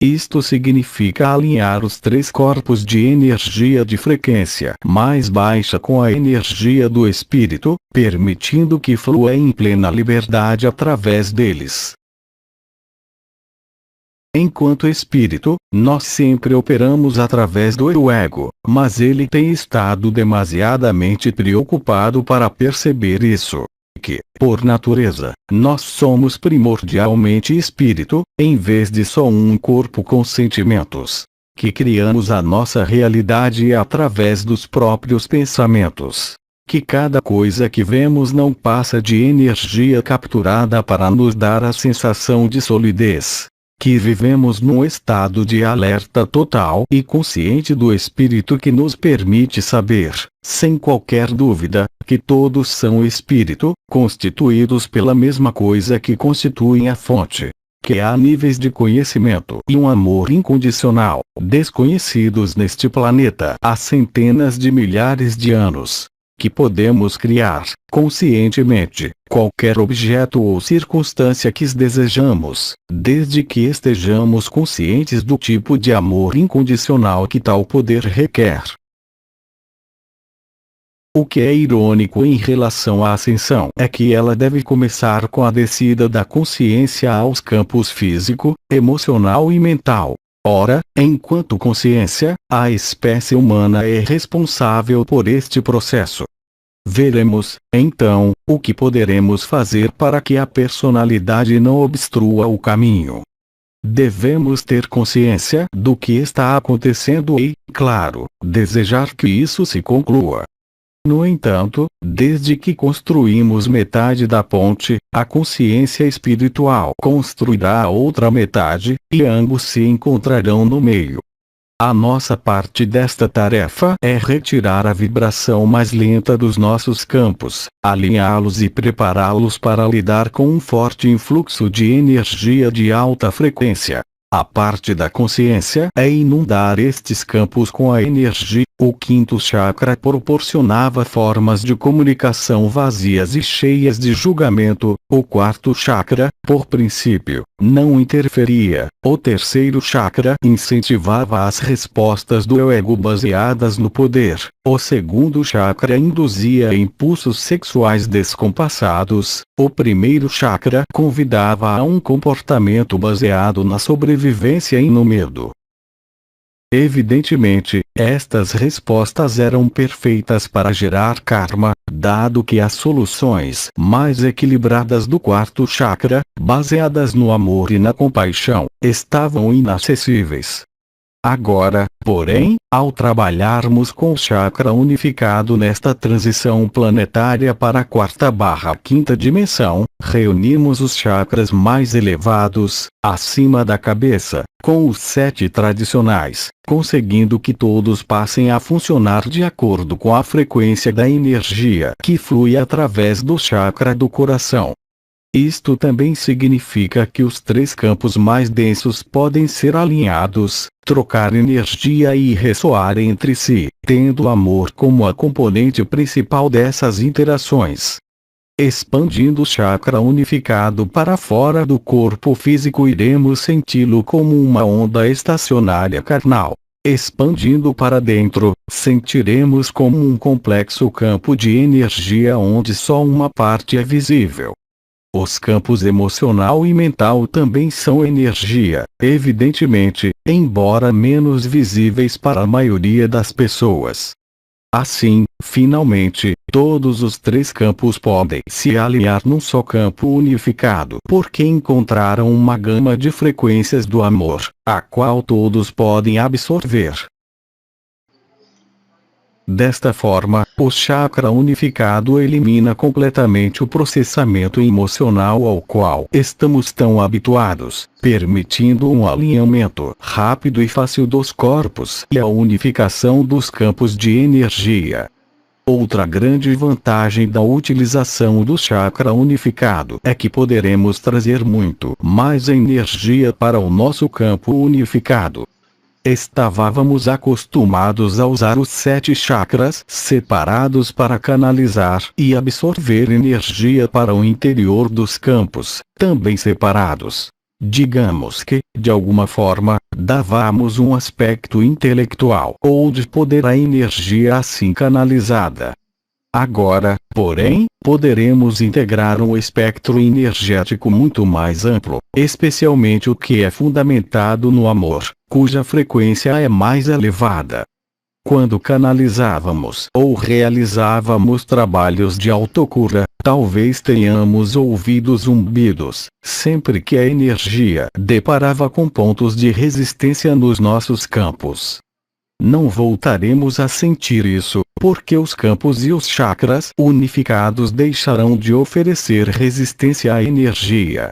Isto significa alinhar os três corpos de energia de frequência mais baixa com a energia do espírito, permitindo que flua em plena liberdade através deles. Enquanto espírito, nós sempre operamos através do ego, mas ele tem estado demasiadamente preocupado para perceber isso. Que, por natureza, nós somos primordialmente espírito, em vez de só um corpo com sentimentos. Que criamos a nossa realidade através dos próprios pensamentos. Que cada coisa que vemos não passa de energia capturada para nos dar a sensação de solidez. Que vivemos num estado de alerta total e consciente do espírito que nos permite saber, sem qualquer dúvida, que todos são espírito, constituídos pela mesma coisa que constituem a fonte. Que há níveis de conhecimento e um amor incondicional, desconhecidos neste planeta há centenas de milhares de anos. Que podemos criar, conscientemente, qualquer objeto ou circunstância que desejamos, desde que estejamos conscientes do tipo de amor incondicional que tal poder requer. O que é irônico em relação à ascensão é que ela deve começar com a descida da consciência aos campos físico, emocional e mental. Ora, enquanto consciência, a espécie humana é responsável por este processo. Veremos, então, o que poderemos fazer para que a personalidade não obstrua o caminho. Devemos ter consciência do que está acontecendo e, claro, desejar que isso se conclua. No entanto, desde que construímos metade da ponte, a consciência espiritual construirá a outra metade, e ambos se encontrarão no meio. A nossa parte desta tarefa é retirar a vibração mais lenta dos nossos campos, alinhá-los e prepará-los para lidar com um forte influxo de energia de alta frequência. A parte da consciência é inundar estes campos com a energia. O quinto chakra proporcionava formas de comunicação vazias e cheias de julgamento. O quarto chakra, por princípio, não interferia. O terceiro chakra incentivava as respostas do ego baseadas no poder. O segundo chakra induzia impulsos sexuais descompassados. O primeiro chakra convidava a um comportamento baseado na sobrevivência e no medo. Evidentemente, estas respostas eram perfeitas para gerar karma, dado que as soluções mais equilibradas do quarto chakra, baseadas no amor e na compaixão, estavam inacessíveis. Agora, porém, ao trabalharmos com o chakra unificado nesta transição planetária para a quarta/quinta dimensão, reunimos os chakras mais elevados, acima da cabeça, com os 7 tradicionais, conseguindo que todos passem a funcionar de acordo com a frequência da energia que flui através do chakra do coração. Isto também significa que os 3 campos mais densos podem ser alinhados, trocar energia e ressoar entre si, tendo o amor como a componente principal dessas interações. Expandindo o chakra unificado para fora do corpo físico, iremos senti-lo como uma onda estacionária carnal. Expandindo para dentro, sentiremos como um complexo campo de energia onde só uma parte é visível. Os campos emocional e mental também são energia, evidentemente, embora menos visíveis para a maioria das pessoas. Assim, finalmente, todos os três campos podem se aliar num só campo unificado porque encontraram uma gama de frequências do amor, a qual todos podem absorver. Desta forma, o chakra unificado elimina completamente o processamento emocional ao qual estamos tão habituados, permitindo um alinhamento rápido e fácil dos corpos e a unificação dos campos de energia. Outra grande vantagem da utilização do chakra unificado é que poderemos trazer muito mais energia para o nosso campo unificado. Estávamos acostumados a usar os 7 chakras separados para canalizar e absorver energia para o interior dos campos, também separados. Digamos que, de alguma forma, dávamos um aspecto intelectual ou de poder à energia assim canalizada. Agora, porém, poderemos integrar um espectro energético muito mais amplo, especialmente o que é fundamentado no amor, cuja frequência é mais elevada. Quando canalizávamos ou realizávamos trabalhos de autocura, talvez tenhamos ouvido zumbidos, sempre que a energia deparava com pontos de resistência nos nossos campos. Não voltaremos a sentir isso, porque os campos e os chakras unificados deixarão de oferecer resistência à energia.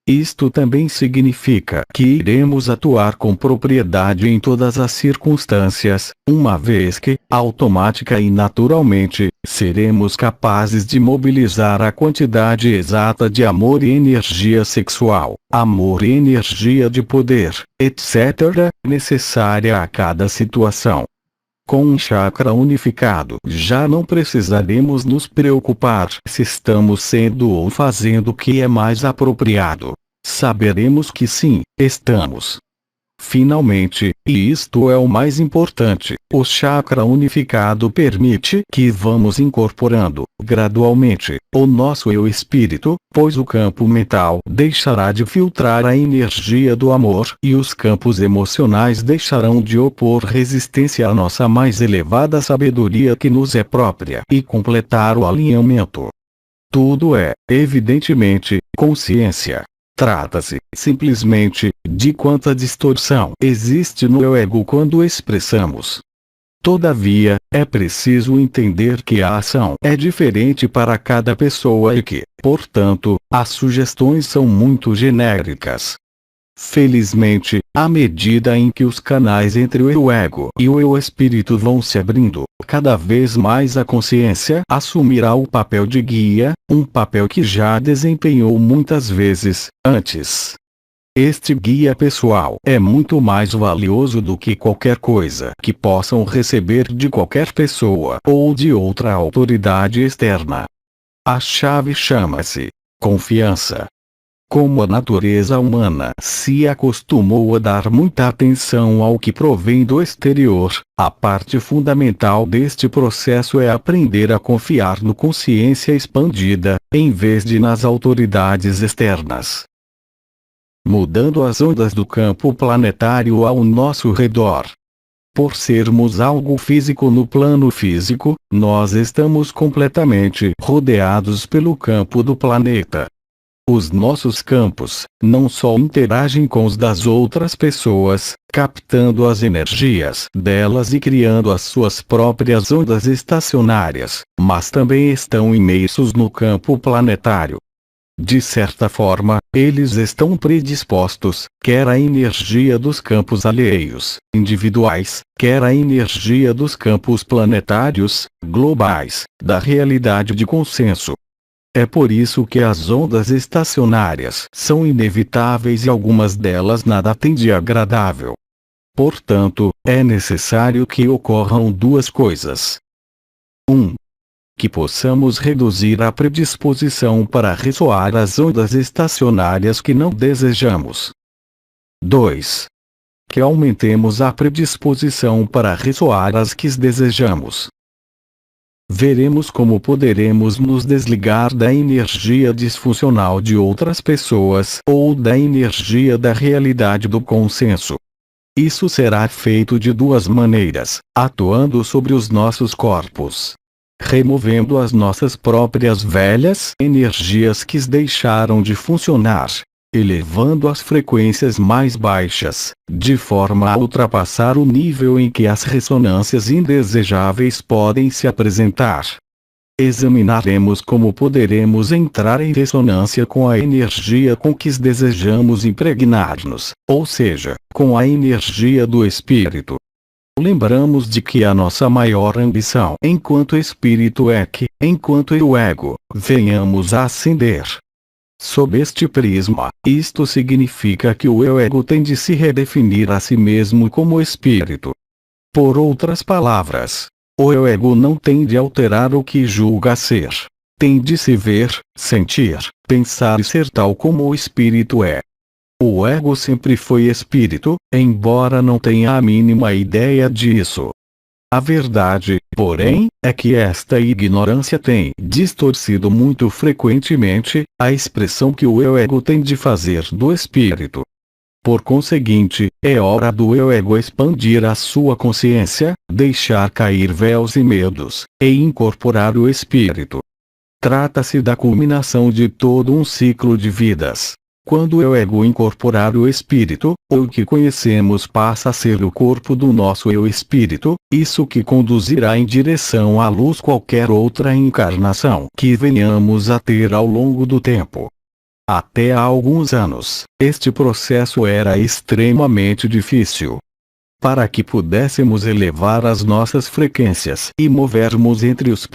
Isto também significa que iremos atuar com propriedade em todas as circunstâncias, uma vez que, automática e naturalmente, seremos capazes de mobilizar a quantidade exata de amor e energia sexual, amor e energia de poder, etc., necessária a cada situação. Com um chakra unificado, já não precisaremos nos preocupar se estamos sendo ou fazendo o que é mais apropriado. Saberemos que sim, estamos. Finalmente, e isto é o mais importante, o chakra unificado permite que vamos incorporando, gradualmente, o nosso eu espírito, pois o campo mental deixará de filtrar a energia do amor e os campos emocionais deixarão de opor resistência à nossa mais elevada sabedoria que nos é própria e completar o alinhamento. Tudo é, evidentemente, consciência. Trata-se, simplesmente, de quanta distorção existe no eu ego quando expressamos. Todavia, é preciso entender que a ação é diferente para cada pessoa e que, portanto, as sugestões são muito genéricas. Felizmente, à medida em que os canais entre o eu ego e o eu espírito vão se abrindo, cada vez mais a consciência assumirá o papel de guia, um papel que já desempenhou muitas vezes, antes. Este guia pessoal é muito mais valioso do que qualquer coisa que possam receber de qualquer pessoa ou de outra autoridade externa. A chave chama-se confiança. Como a natureza humana se acostumou a dar muita atenção ao que provém do exterior, a parte fundamental deste processo é aprender a confiar no consciência expandida, em vez de nas autoridades externas. Mudando as ondas do campo planetário ao nosso redor. Por sermos algo físico no plano físico, nós estamos completamente rodeados pelo campo do planeta. Os nossos campos não só interagem com os das outras pessoas, captando as energias delas e criando as suas próprias ondas estacionárias, mas também estão imersos no campo planetário. De certa forma, eles estão predispostos, quer a energia dos campos alheios, individuais, quer a energia dos campos planetários, globais, da realidade de consenso. É por isso que as ondas estacionárias são inevitáveis e algumas delas nada têm de agradável. Portanto, é necessário que ocorram duas coisas. 1. Que possamos reduzir a predisposição para ressoar as ondas estacionárias que não desejamos. 2. que aumentemos a predisposição para ressoar as que desejamos. Veremos como poderemos nos desligar da energia disfuncional de outras pessoas ou da energia da realidade do consenso. Isso será feito de duas maneiras: atuando sobre os nossos corpos, removendo as nossas próprias velhas energias que deixaram de funcionar, elevando as frequências mais baixas, de forma a ultrapassar o nível em que as ressonâncias indesejáveis podem se apresentar. Examinaremos como poderemos entrar em ressonância com a energia com que desejamos impregnar-nos, ou seja, com a energia do espírito. Lembramos de que a nossa maior ambição enquanto espírito é que, enquanto o ego, venhamos a ascender. Sob este prisma, isto significa que o eu ego tem de se redefinir a si mesmo como espírito. Por outras palavras, o eu ego não tem de alterar o que julga ser. Tem de se ver, sentir, pensar e ser tal como o espírito é. O ego sempre foi espírito, embora não tenha a mínima ideia disso. A verdade, porém, é que esta ignorância tem distorcido muito frequentemente a expressão que o eu ego tem de fazer do espírito. Por conseguinte, é hora do eu ego expandir a sua consciência, deixar cair véus e medos, e incorporar o espírito. Trata-se da culminação de todo um ciclo de vidas. Quando o eu ego incorporar o espírito, o que conhecemos passa a ser o corpo do nosso eu espírito, isso que conduzirá em direção à luz qualquer outra encarnação que venhamos a ter ao longo do tempo. Até há alguns anos, este processo era extremamente difícil. Para que pudéssemos elevar as nossas frequências e movermos entre os